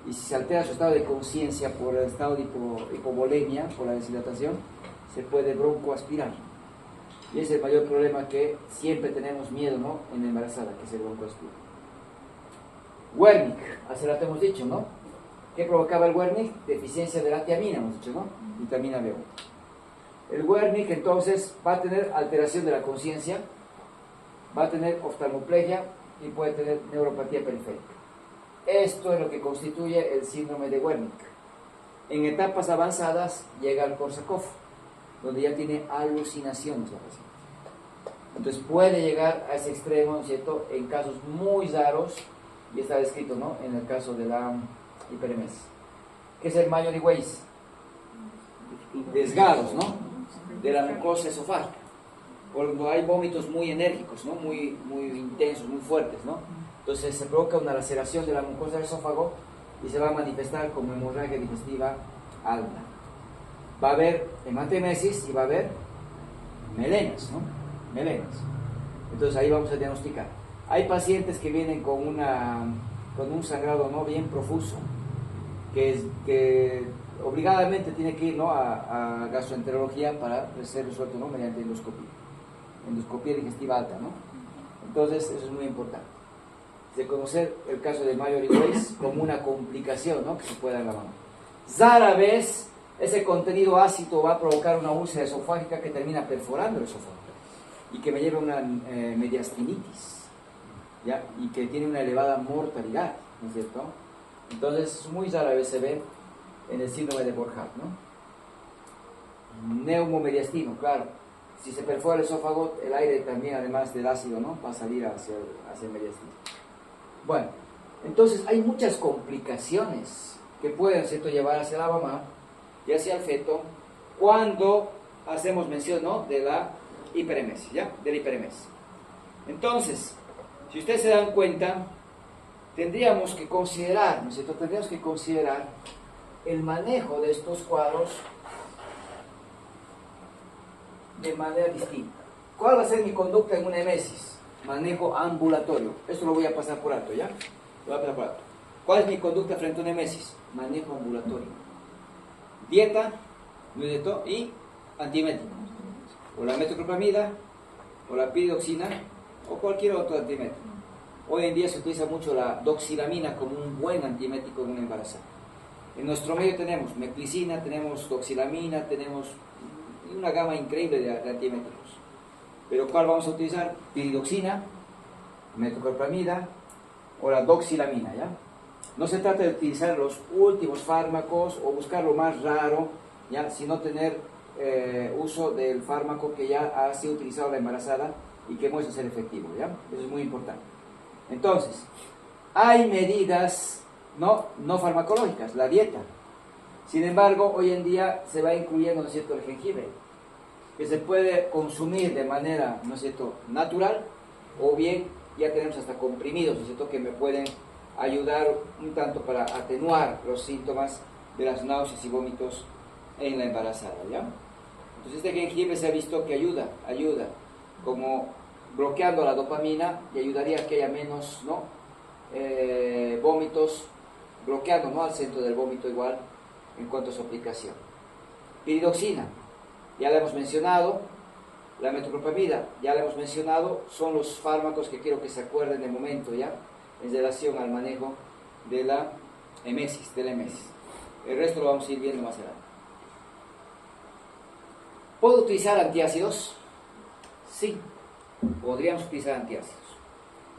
Y si se altera su estado de conciencia por el estado de hipovolemia, por la deshidratación, se puede broncoaspirar. Y ese es el mayor problema que siempre tenemos miedo, ¿no?, en la embarazada, que es el broncoaspira. Wernicke, hace rato hemos dicho, ¿no? ¿Qué provocaba el Wernicke? Deficiencia de la tiamina, hemos dicho, ¿no? Vitamina B1. El Wernicke entonces va a tener alteración de la conciencia, va a tener oftalmoplegia y puede tener neuropatía periférica. Esto es lo que constituye el síndrome de Wernicke. En etapas avanzadas llega al Korsakoff, donde ya tiene alucinaciones la paciente. Entonces puede llegar a ese extremo, ¿no es cierto?, en casos muy raros, y está descrito, ¿no?, en el caso de la hiperemesis. ¿Qué es el Mayory-Weiss? Desgarros, ¿no?, de la mucosa esofágica. Cuando hay vómitos muy enérgicos, ¿no?, muy intensos, muy fuertes, ¿no? Entonces se provoca una laceración de la mucosa del esófago y se va a manifestar como hemorragia digestiva alta. Va a haber hematemesis y va a haber melenas, ¿no? Melenas. Entonces ahí vamos a diagnosticar. Hay pacientes que vienen con un sangrado no bien profuso, que obligadamente tiene que ir, ¿no?, a gastroenterología para ser resuelto, ¿no?, mediante endoscopía digestiva alta, ¿no? Entonces eso es muy importante. De conocer el caso de Mayory-Weiss como una complicación, ¿no?, que se puede dar en la mano. Rara vez ese contenido ácido va a provocar una úlcera esofágica que termina perforando el esófago y que me lleva a una mediastinitis, ¿ya?, y que tiene una elevada mortalidad, ¿no es cierto? Entonces muy rara vez se ve en el síndrome de Borja, ¿no? Neumomediastino, claro. Si se perfora el esófago, el aire también, además del ácido, ¿no?, va a salir hacia el mediastino. Bueno, entonces hay muchas complicaciones que pueden, ¿cierto?, llevar hacia la mamá y hacia el feto cuando hacemos mención, ¿no?, de la hiperemesis, ¿ya?, de la hiperemesis. Entonces, si ustedes se dan cuenta, tendríamos que considerar, ¿no es cierto?, tendríamos que considerar el manejo de estos cuadros de manera distinta. ¿Cuál va a ser mi conducta en una emesis? Manejo ambulatorio. Esto lo voy a pasar por alto, ¿ya? Lo voy a pasar por alto. ¿Cuál es mi conducta frente a una emesis? Manejo ambulatorio. Dieta, ¿no es cierto?, y antiemético. O la metoclopramida, o la piridoxina, o cualquier otro antiemético. Hoy en día se utiliza mucho la doxilamina como un buen antiemético en una embarazada. En nuestro medio tenemos meplicina, tenemos doxilamina, tenemos una gama increíble de antieméticos. Pero ¿cuál vamos a utilizar? Piridoxina, metoclopramida o la doxilamina, ¿ya? No se trata de utilizar los últimos fármacos o buscar lo más raro, ¿ya? Sino tener uso del fármaco que ya ha sido utilizado la embarazada y que muestra ser efectivo, ¿ya? Eso es muy importante. Entonces, hay medidas no farmacológicas, la dieta. Sin embargo, hoy en día se va incluyendo, ¿no es cierto?, el jengibre, que se puede consumir de manera, ¿no es cierto?, natural, o bien ya tenemos hasta comprimidos, ¿no es cierto?, que me pueden ayudar un tanto para atenuar los síntomas de las náuseas y vómitos en la embarazada, ¿ya? Entonces este jengibre se ha visto que ayuda como bloqueando la dopamina y ayudaría a que haya menos, ¿no?, vómitos, bloqueando, ¿no?, al centro del vómito igual en cuanto a su aplicación. Piridoxina, ya la hemos mencionado. La metoclopramida, ya la hemos mencionado. Son los fármacos que quiero que se acuerden de momento, ¿ya?, en relación al manejo de la emesis, El resto lo vamos a ir viendo más adelante. ¿Puedo utilizar antiácidos? Sí, podríamos utilizar antiácidos.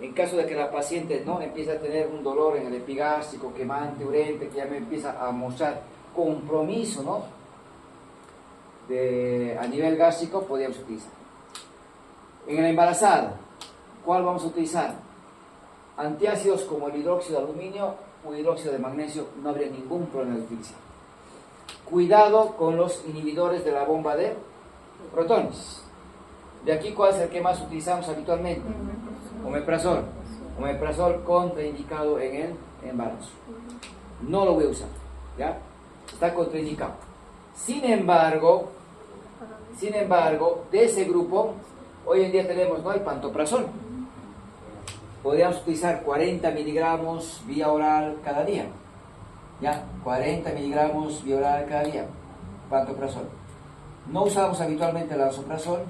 En caso de que la paciente, ¿no?, empiece a tener un dolor en el epigástrico, quemante, urente, que ya me empieza a mostrar compromiso, ¿no?, a nivel gástrico, podríamos utilizar. En la embarazada, ¿cuál vamos a utilizar? Antiácidos como el hidróxido de aluminio o hidróxido de magnesio, no habría ningún problema de utilizar. Cuidado con los inhibidores de la bomba de protones. De aquí, ¿cuál es el que más utilizamos habitualmente? Omeprazol. Omeprazol contraindicado en el embarazo. No lo voy a usar, ¿ya? Está contraindicado. Sin embargo, de ese grupo, hoy en día tenemos, ¿no?, el pantoprazol. Podríamos utilizar 40 miligramos vía oral cada día. ¿Ya? 40 miligramos vía oral cada día. Pantoprazol. No usamos habitualmente el lasoprazol,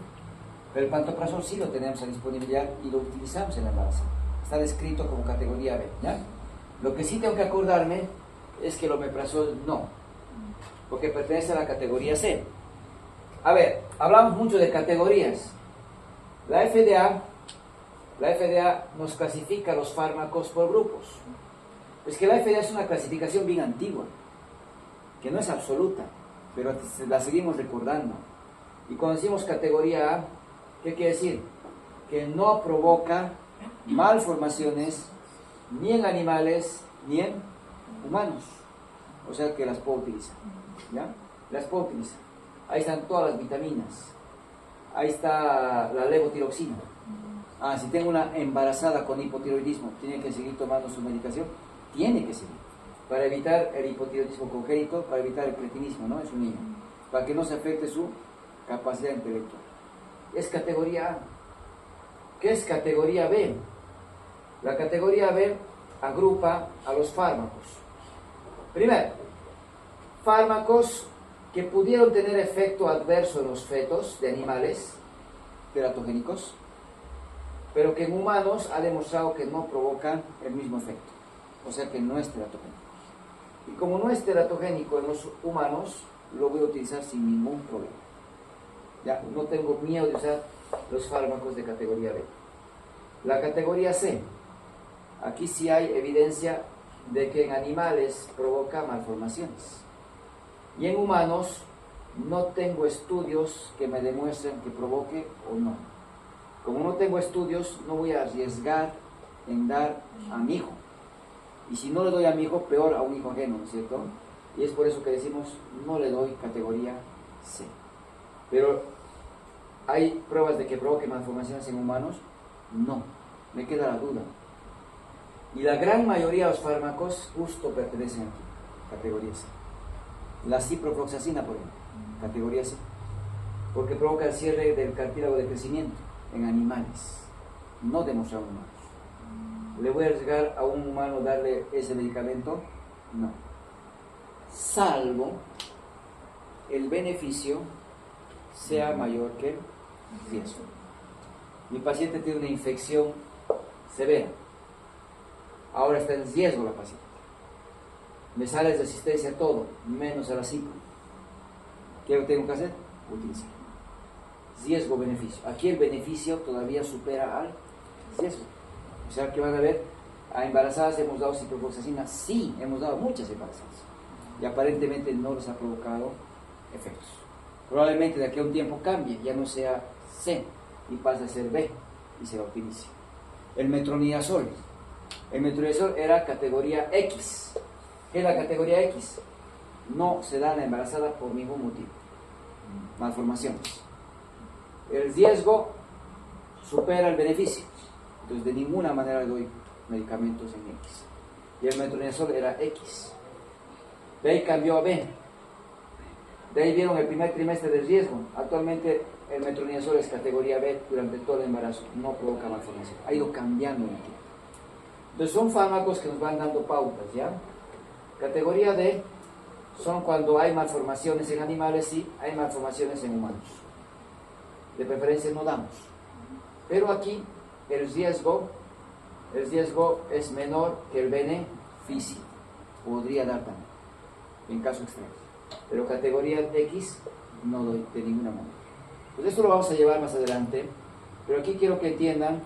pero el pantoprazol sí lo tenemos a disponibilidad y lo utilizamos en la embarazo. Está descrito como categoría B, ¿ya? Lo que sí tengo que acordarme es que el omeprazol no, porque pertenece a la categoría C. A ver, hablamos mucho de categorías. La FDA nos clasifica los fármacos por grupos. Es que la FDA es una clasificación bien antigua, que no es absoluta, pero la seguimos recordando. Y cuando decimos categoría A, ¿qué quiere decir? Que no provoca malformaciones ni en animales ni en humanos. O sea que las puedo utilizar, ¿ya? Las puedo utilizar. Ahí están todas las vitaminas. Ahí está la levotiroxina. Si tengo una embarazada con hipotiroidismo, ¿tiene que seguir tomando su medicación? Tiene que seguir. Para evitar el hipotiroidismo congénito, para evitar el cretinismo, ¿no?, en su niño. Para que no se afecte su capacidad intelectual. Es categoría A. ¿Qué es categoría B? La categoría B agrupa a los fármacos. Primero, fármacos que pudieron tener efecto adverso en los fetos de animales teratogénicos, pero que en humanos ha demostrado que no provocan el mismo efecto, o sea que no es teratogénico. Y como no es teratogénico en los humanos, lo voy a utilizar sin ningún problema. Ya, no tengo miedo de usar los fármacos de categoría B. La categoría C, aquí sí hay evidencia de que en animales provoca malformaciones. Y en humanos no tengo estudios que me demuestren que provoque o no. Como no tengo estudios, no voy a arriesgar en dar a mi hijo. Y si no le doy a mi hijo, peor a un hijo ajeno, ¿no es cierto? Y es por eso que decimos, no le doy categoría C. Pero, ¿hay pruebas de que provoque malformaciones en humanos? No, me queda la duda. Y la gran mayoría de los fármacos justo pertenecen aquí, categoría C. La ciprofloxacina, por ejemplo, categoría C, porque provoca el cierre del cartílago de crecimiento en animales, no demostrado en humanos. ¿Le voy a arriesgar a un humano darle ese medicamento? No. Salvo el beneficio sea mayor que el riesgo. Mi paciente tiene una infección severa. Ahora está en riesgo la paciente. me sale resistencia a todo, menos a la 5. ¿Qué tengo que hacer? Utilizar. Riesgo-beneficio. Aquí el beneficio todavía supera al riesgo. O sea que van a ver, a embarazadas hemos dado ciprofloxacina, sí, hemos dado muchas embarazadas. Y aparentemente no les ha provocado efectos. Probablemente de aquí a un tiempo cambie, ya no sea C y pase a ser B y se la utilice. El metronidazol. El metronidazol era categoría X. ¿Qué es la categoría X? No se da a la embarazada por ningún motivo. Malformaciones. El riesgo supera el beneficio. Entonces de ninguna manera le doy medicamentos en X. Y el metronidazol era X. De ahí cambió a B. De ahí vieron el primer trimestre de riesgo. Actualmente el metronidazol es categoría B durante todo el embarazo. No provoca malformación. Ha ido cambiando en el tiempo. Entonces son fármacos que nos van dando pautas, ¿ya? Categoría D son cuando hay malformaciones en animales y hay malformaciones en humanos. De preferencia no damos. Pero aquí el riesgo es menor que el beneficio. Podría dar también, en caso extremo. Pero categoría X no doy de ninguna manera. Pues esto lo vamos a llevar más adelante. Pero aquí quiero que entiendan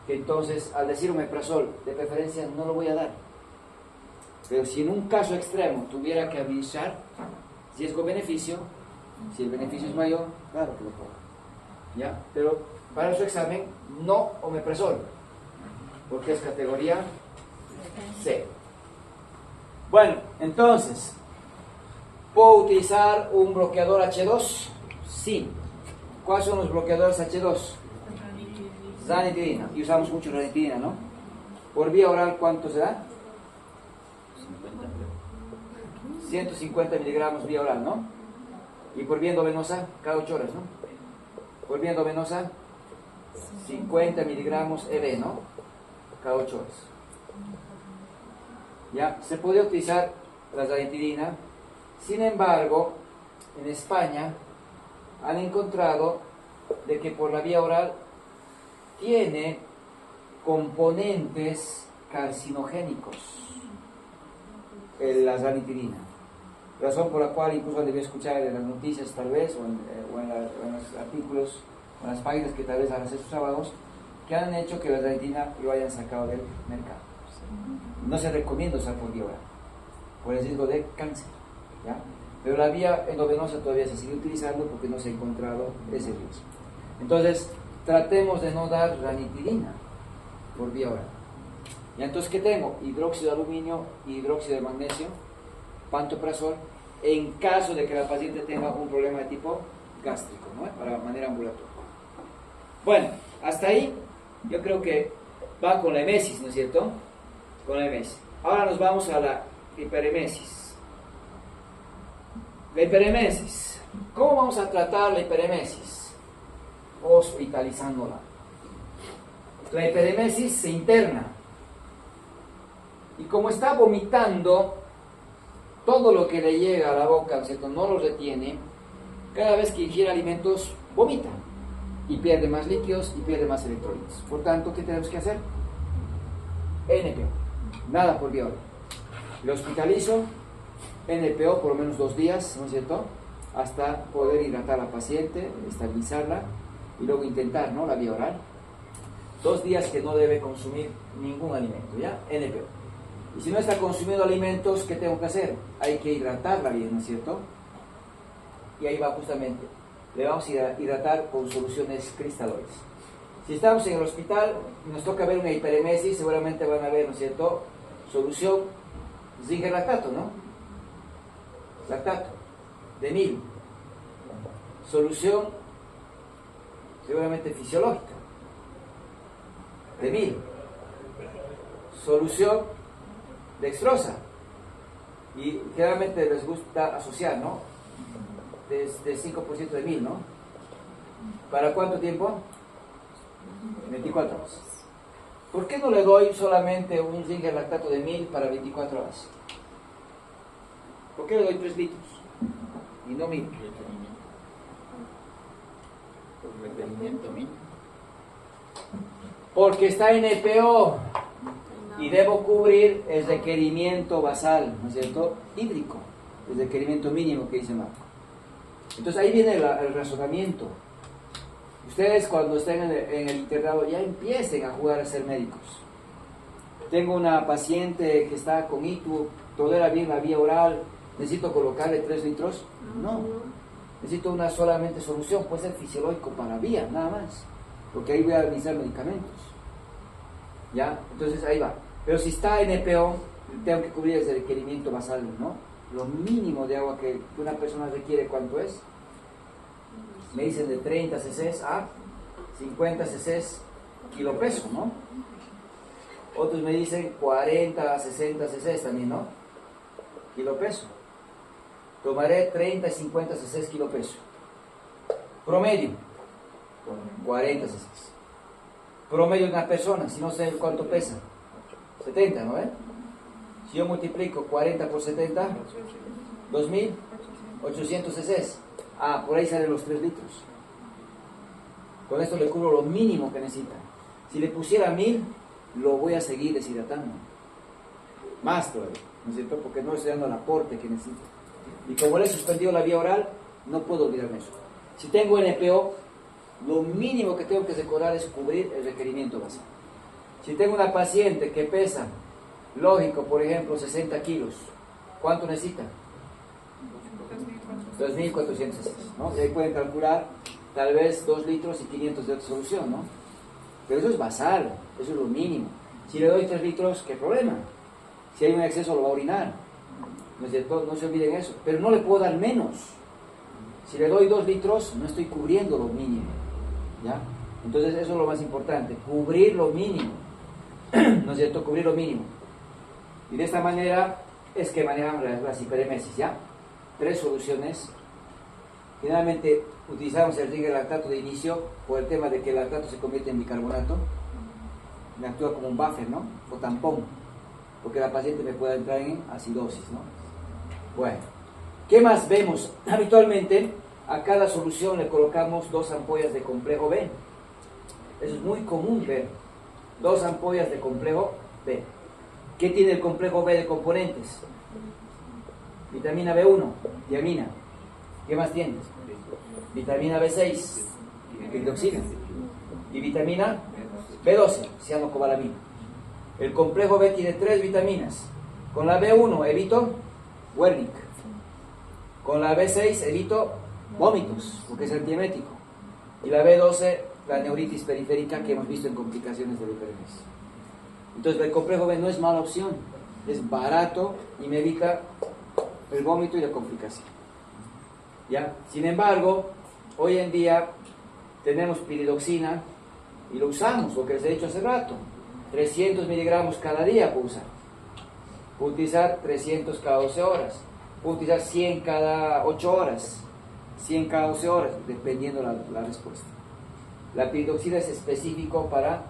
que entonces al decir omeprazol, de preferencia no lo voy a dar. Pero si en un caso extremo tuviera que administrar riesgo-beneficio, si el beneficio es mayor, claro que lo pongo. ¿Ya? Pero para su examen, no omeprazol, porque es categoría C. Bueno, entonces, ¿puedo utilizar un bloqueador H2? Sí. ¿Cuáles son los bloqueadores H2? Ranitidina. Y usamos mucho ranitidina, ¿no? Por vía oral, ¿cuánto se da? 150 miligramos vía oral, ¿no? Y por vía endovenosa, cada 8 horas, ¿no? Por vía endovenosa, 50 miligramos ED, ¿no? Cada 8 horas. ¿Ya? Se podría utilizar la ranitidina. Sin embargo, en España han encontrado de que por la vía oral tiene componentes carcinogénicos la ranitidina, razón por la cual incluso han debido escuchar en las noticias tal vez o en los artículos o en las páginas que tal vez han hecho sus sábados que han hecho que la ranitidina lo hayan sacado del mercado. No se recomienda usar por vía oral por el riesgo de cáncer, ¿ya? Pero la vía endovenosa todavía se sigue utilizando porque no se ha encontrado ese riesgo. Entonces tratemos de no dar ranitidina por vía oral. Y entonces, ¿qué tengo? Hidróxido de aluminio, hidróxido de magnesio, pantoprazol, en caso de que la paciente tenga un problema de tipo gástrico, ¿no? Para manera ambulatoria. Bueno, hasta ahí yo creo que va con la emesis, ¿no es cierto? Con la emesis. Ahora nos vamos a la hiperemesis. La hiperemesis. ¿Cómo vamos a tratar la hiperemesis? Hospitalizándola. La hiperemesis se interna. Y como está vomitando, todo lo que le llega a la boca, ¿no es cierto?, no lo retiene, cada vez que ingiere alimentos, vomita. Y pierde más líquidos y pierde más electrolitos. Por tanto, ¿qué tenemos que hacer? NPO. Nada por vía oral. Le hospitalizo, NPO por lo menos 2 días, ¿no es cierto?, hasta poder hidratar a la paciente, estabilizarla y luego intentar, ¿no?, la vía oral. 2 días que no debe consumir ningún alimento, ¿ya? NPO. Y si no está consumiendo alimentos, ¿qué tengo que hacer? Hay que hidratarla bien, ¿no es cierto? Y ahí va justamente. Le vamos a hidratar con soluciones cristaloides. Si estamos en el hospital y nos toca ver una hiperemesis, seguramente van a ver, ¿no es cierto?, solución Zinger lactato, ¿no? Lactato de 1000. Solución seguramente fisiológica de 1000. Solución dextrosa, y generalmente les gusta asociar, ¿no? De 5% de 1000, ¿no? ¿Para cuánto tiempo? 24 horas. ¿Por qué no le doy solamente un Zinger lactato de 1000 para 24 horas? ¿Por qué le doy 3 litros y no 1000? Por requerimiento mínimo. Porque está en EPO Y debo cubrir el requerimiento basal, ¿no es cierto? Hídrico, el requerimiento mínimo que dice Marco. Entonces ahí viene el razonamiento. Ustedes cuando estén en el internado ya empiecen a jugar a ser médicos. Tengo una paciente que está con ITU, tolera bien la vía oral, ¿necesito colocarle 3 litros? No. Necesito una solamente solución, puede ser fisiológico para vía, nada más. Porque ahí voy a administrar medicamentos. ¿Ya? Entonces ahí va. Pero si está en EPO, tengo que cubrir ese requerimiento basal, ¿no? Lo mínimo de agua que una persona requiere, ¿cuánto es? Me dicen de 30 cc a 50 cc kilo peso, ¿no? Otros me dicen 40 a 60 cc también, ¿no? Kilo peso. Tomaré 30 y 50 cc kilo peso. Promedio, 40 cc. Promedio de una persona, si no sé cuánto pesa, 70, ¿no? Si yo multiplico 40 por 70, 2.800 cc. Ah, por ahí salen los 3 litros. Con esto le cubro lo mínimo que necesita. Si le pusiera 1.000, lo voy a seguir deshidratando. Más todavía, ¿no es cierto? Porque no le estoy dando el aporte que necesita. Y como le he suspendido la vía oral, no puedo olvidarme eso. Si tengo NPO, lo mínimo que tengo que decorar es cubrir el requerimiento basal. Si tengo una paciente que pesa, lógico, por ejemplo, 60 kilos, ¿cuánto necesita? 2.400 cc, ¿no? Y ahí pueden calcular tal vez 2 litros y 500 de otra solución, ¿no? Pero eso es basal, eso es lo mínimo. Si le doy 3 litros, ¿qué problema? Si hay un exceso lo va a orinar, ¿no es cierto? No se olviden eso, pero no le puedo dar menos. Si le doy 2 litros, no estoy cubriendo lo mínimo, ¿ya? Entonces eso es lo más importante, cubrir lo mínimo, ¿no es cierto? Cubrir lo mínimo. Y de esta manera es que manejamos las hiperemesis, ¿ya? 3 soluciones. Generalmente utilizamos el lactato de inicio por el tema de que el lactato se convierte en bicarbonato, me actúa como un buffer, ¿no? O tampón, porque la paciente me puede entrar en acidosis, ¿no? Bueno, ¿qué más vemos? Habitualmente a cada solución le colocamos 2 ampollas de complejo B. Eso es muy común ver, 2 ampollas de complejo B. ¿Qué tiene el complejo B de componentes? Vitamina B1, diamina. ¿Qué más tiene? Vitamina B6, piridoxina. Y vitamina B12, cianocobalamina. El complejo B tiene 3 vitaminas. Con la B1 evito Wernicke. Con la B6 evito vómitos, porque es antiemético. Y la B12, la neuritis periférica que hemos visto en complicaciones de la hiperemesis. Entonces el complejo B no es mala opción, es barato y me evita el vómito y la complicación. ¿Ya? Sin embargo, hoy en día tenemos piridoxina y lo usamos, lo que les he dicho hace rato. 300 miligramos cada día puedo usar. Puedo utilizar 300 cada 12 horas. Puedo utilizar 100 cada 8 horas. 100 cada 12 horas, dependiendo la respuesta. La piridoxina es específico para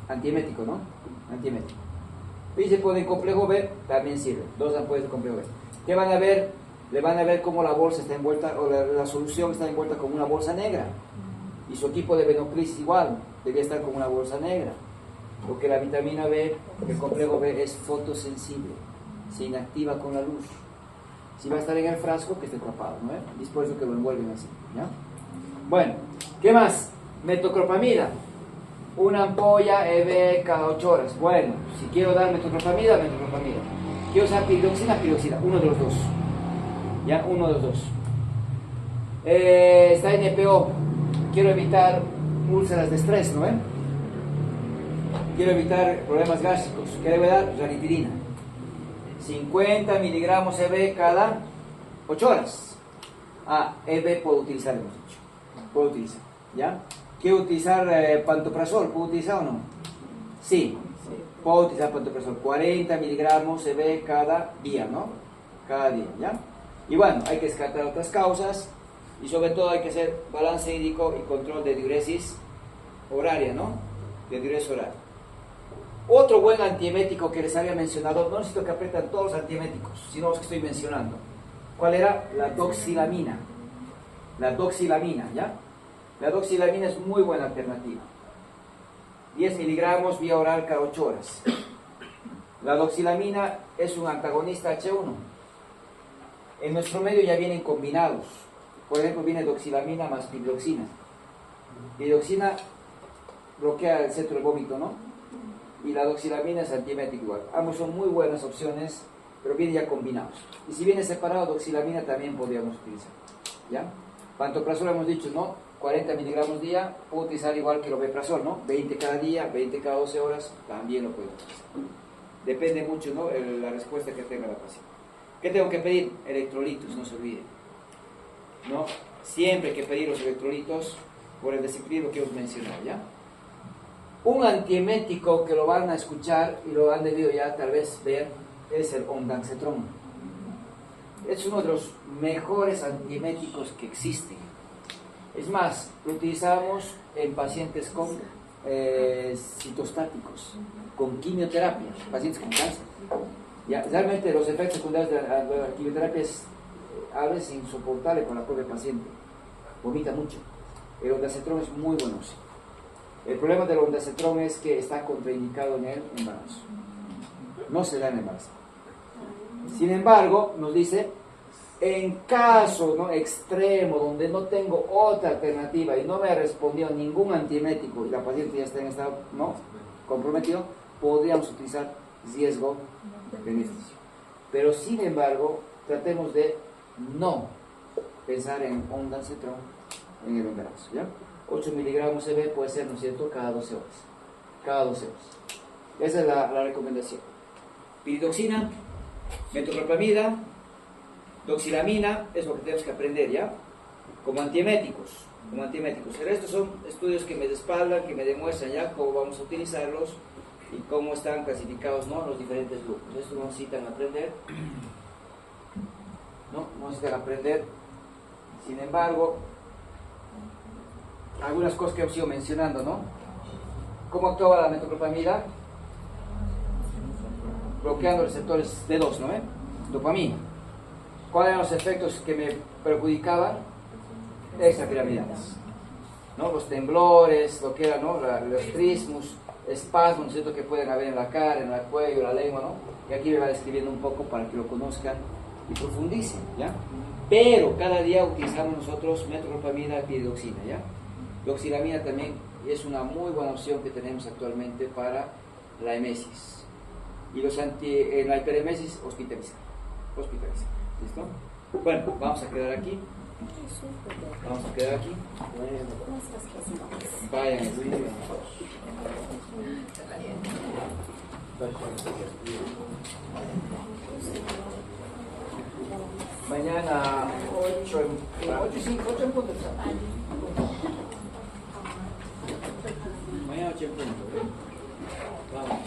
antiemético, ¿no? Antiemético. Y se pone en complejo B, también sirve. 2 ampollas de complejo B. ¿Qué van a ver? Le van a ver cómo la bolsa está envuelta, o la solución está envuelta con una bolsa negra. Y su equipo de venoclisis igual, debe estar con una bolsa negra. Porque la vitamina B, el complejo B, es fotosensible. Se inactiva con la luz. Si va a estar en el frasco, que esté tapado, ¿no? Y es por eso que lo envuelven así, ¿ya? Bueno, ¿qué más? Metoclopramida. Una ampolla EB cada 8 horas. Bueno, si quiero dar metoclopramida, metoclopramida. Quiero usar piridoxina, piridoxina. Uno de los dos. ¿Ya? Uno de los dos. Está en EPO. Quiero evitar úlceras de estrés, ¿no? Quiero evitar problemas gástricos. ¿Qué debe dar? Ranitidina. 50 miligramos EB cada 8 horas. Ah, EB puedo utilizar, hemos dicho. Puedo utilizar, ¿ya? ¿Quiero utilizar pantoprazol? ¿Puedo utilizar o no? Sí, puedo utilizar pantoprazol. 40 miligramos EB cada día, ¿no? Cada día, ¿ya? Y bueno, hay que descartar otras causas y sobre todo hay que hacer balance hídrico y control de diuresis horaria, ¿no? De diuresis horaria. Otro buen antiemético que les había mencionado, no necesito que apretan todos los antieméticos, sino los que estoy mencionando. ¿Cuál era? La doxilamina. La doxilamina, ¿ya? La doxilamina es muy buena alternativa. 10 miligramos vía oral cada 8 horas. La doxilamina es un antagonista H1. En nuestro medio ya vienen combinados. Por ejemplo, viene doxilamina más piroxina. Piroxina bloquea el centro del vómito, ¿no? Y la doxilamina es antiemético igual. Ambos son muy buenas opciones, pero vienen ya combinados. Y si viene separado, doxilamina también podríamos utilizar. ¿Ya? Pantoprazol hemos dicho, ¿no? 40 miligramos día, puedo utilizar igual que el omeprazol, ¿no? 20 cada día, 20 cada 12 horas, también lo puedo utilizar. Depende mucho, ¿no? La respuesta que tenga la paciente. ¿Qué tengo que pedir? Electrolitos, no se olviden, ¿no? Siempre hay que pedir los electrolitos por el desequilibrio que hemos mencionado, ¿ya? Un antiemético que lo van a escuchar y lo han debido ya tal vez ver es el ondansetron. Es uno de los mejores antieméticos que existen. Es más, lo utilizamos en pacientes con citostáticos, con quimioterapia, pacientes con cáncer. Ya, realmente los efectos secundarios de la quimioterapia es a veces insoportable con la propia paciente. Vomita mucho. El ondansetron es muy bueno. El problema del ondansetron es que está contraindicado en el embarazo. No se da en embarazo. Sin embargo, nos dice, en caso, ¿no?, extremo, donde no tengo otra alternativa y no me ha respondido ningún antiemético y la paciente ya está en estado, ¿no?, comprometido, podríamos utilizar riesgo-beneficio. Pero sin embargo, tratemos de no pensar en ondansetron en el embarazo, ¿ya? 8 miligramos CB puede ser, ¿no es cierto?, cada 12 horas. Cada 12 horas. Esa es la recomendación. Piridoxina, metoclopramida, doxilamina, es lo que tenemos que aprender, ¿ya? Como antieméticos. El resto son estudios que me respaldan, que me demuestran ya cómo vamos a utilizarlos y cómo están clasificados, ¿no?, los diferentes grupos. Esto no necesitan aprender. No necesitan aprender. Sin embargo, algunas cosas que hemos ido mencionando, ¿no? ¿Cómo actuaba la metoclopramida? Bloqueando receptores D2, ¿no? Dopamina. ¿Cuáles eran los efectos que me perjudicaban? Extrapiramidales, ¿no? Los temblores, lo que era, ¿no?, los trismus, espasmos, ¿no es cierto?, que pueden haber en la cara, en el cuello, la lengua, ¿no? Y aquí me va describiendo un poco para que lo conozcan y profundicen, ¿ya? Pero cada día utilizamos nosotros metoclopramida y piridoxina, ¿ya? Doxilamina también es una muy buena opción que tenemos actualmente para la emesis. Y en la hiperemesis, hospitalizar. ¿Listo? Bueno, vamos a quedar aquí. Vayan, mañana 8 en punto. Mañana 8 en punto. Vamos.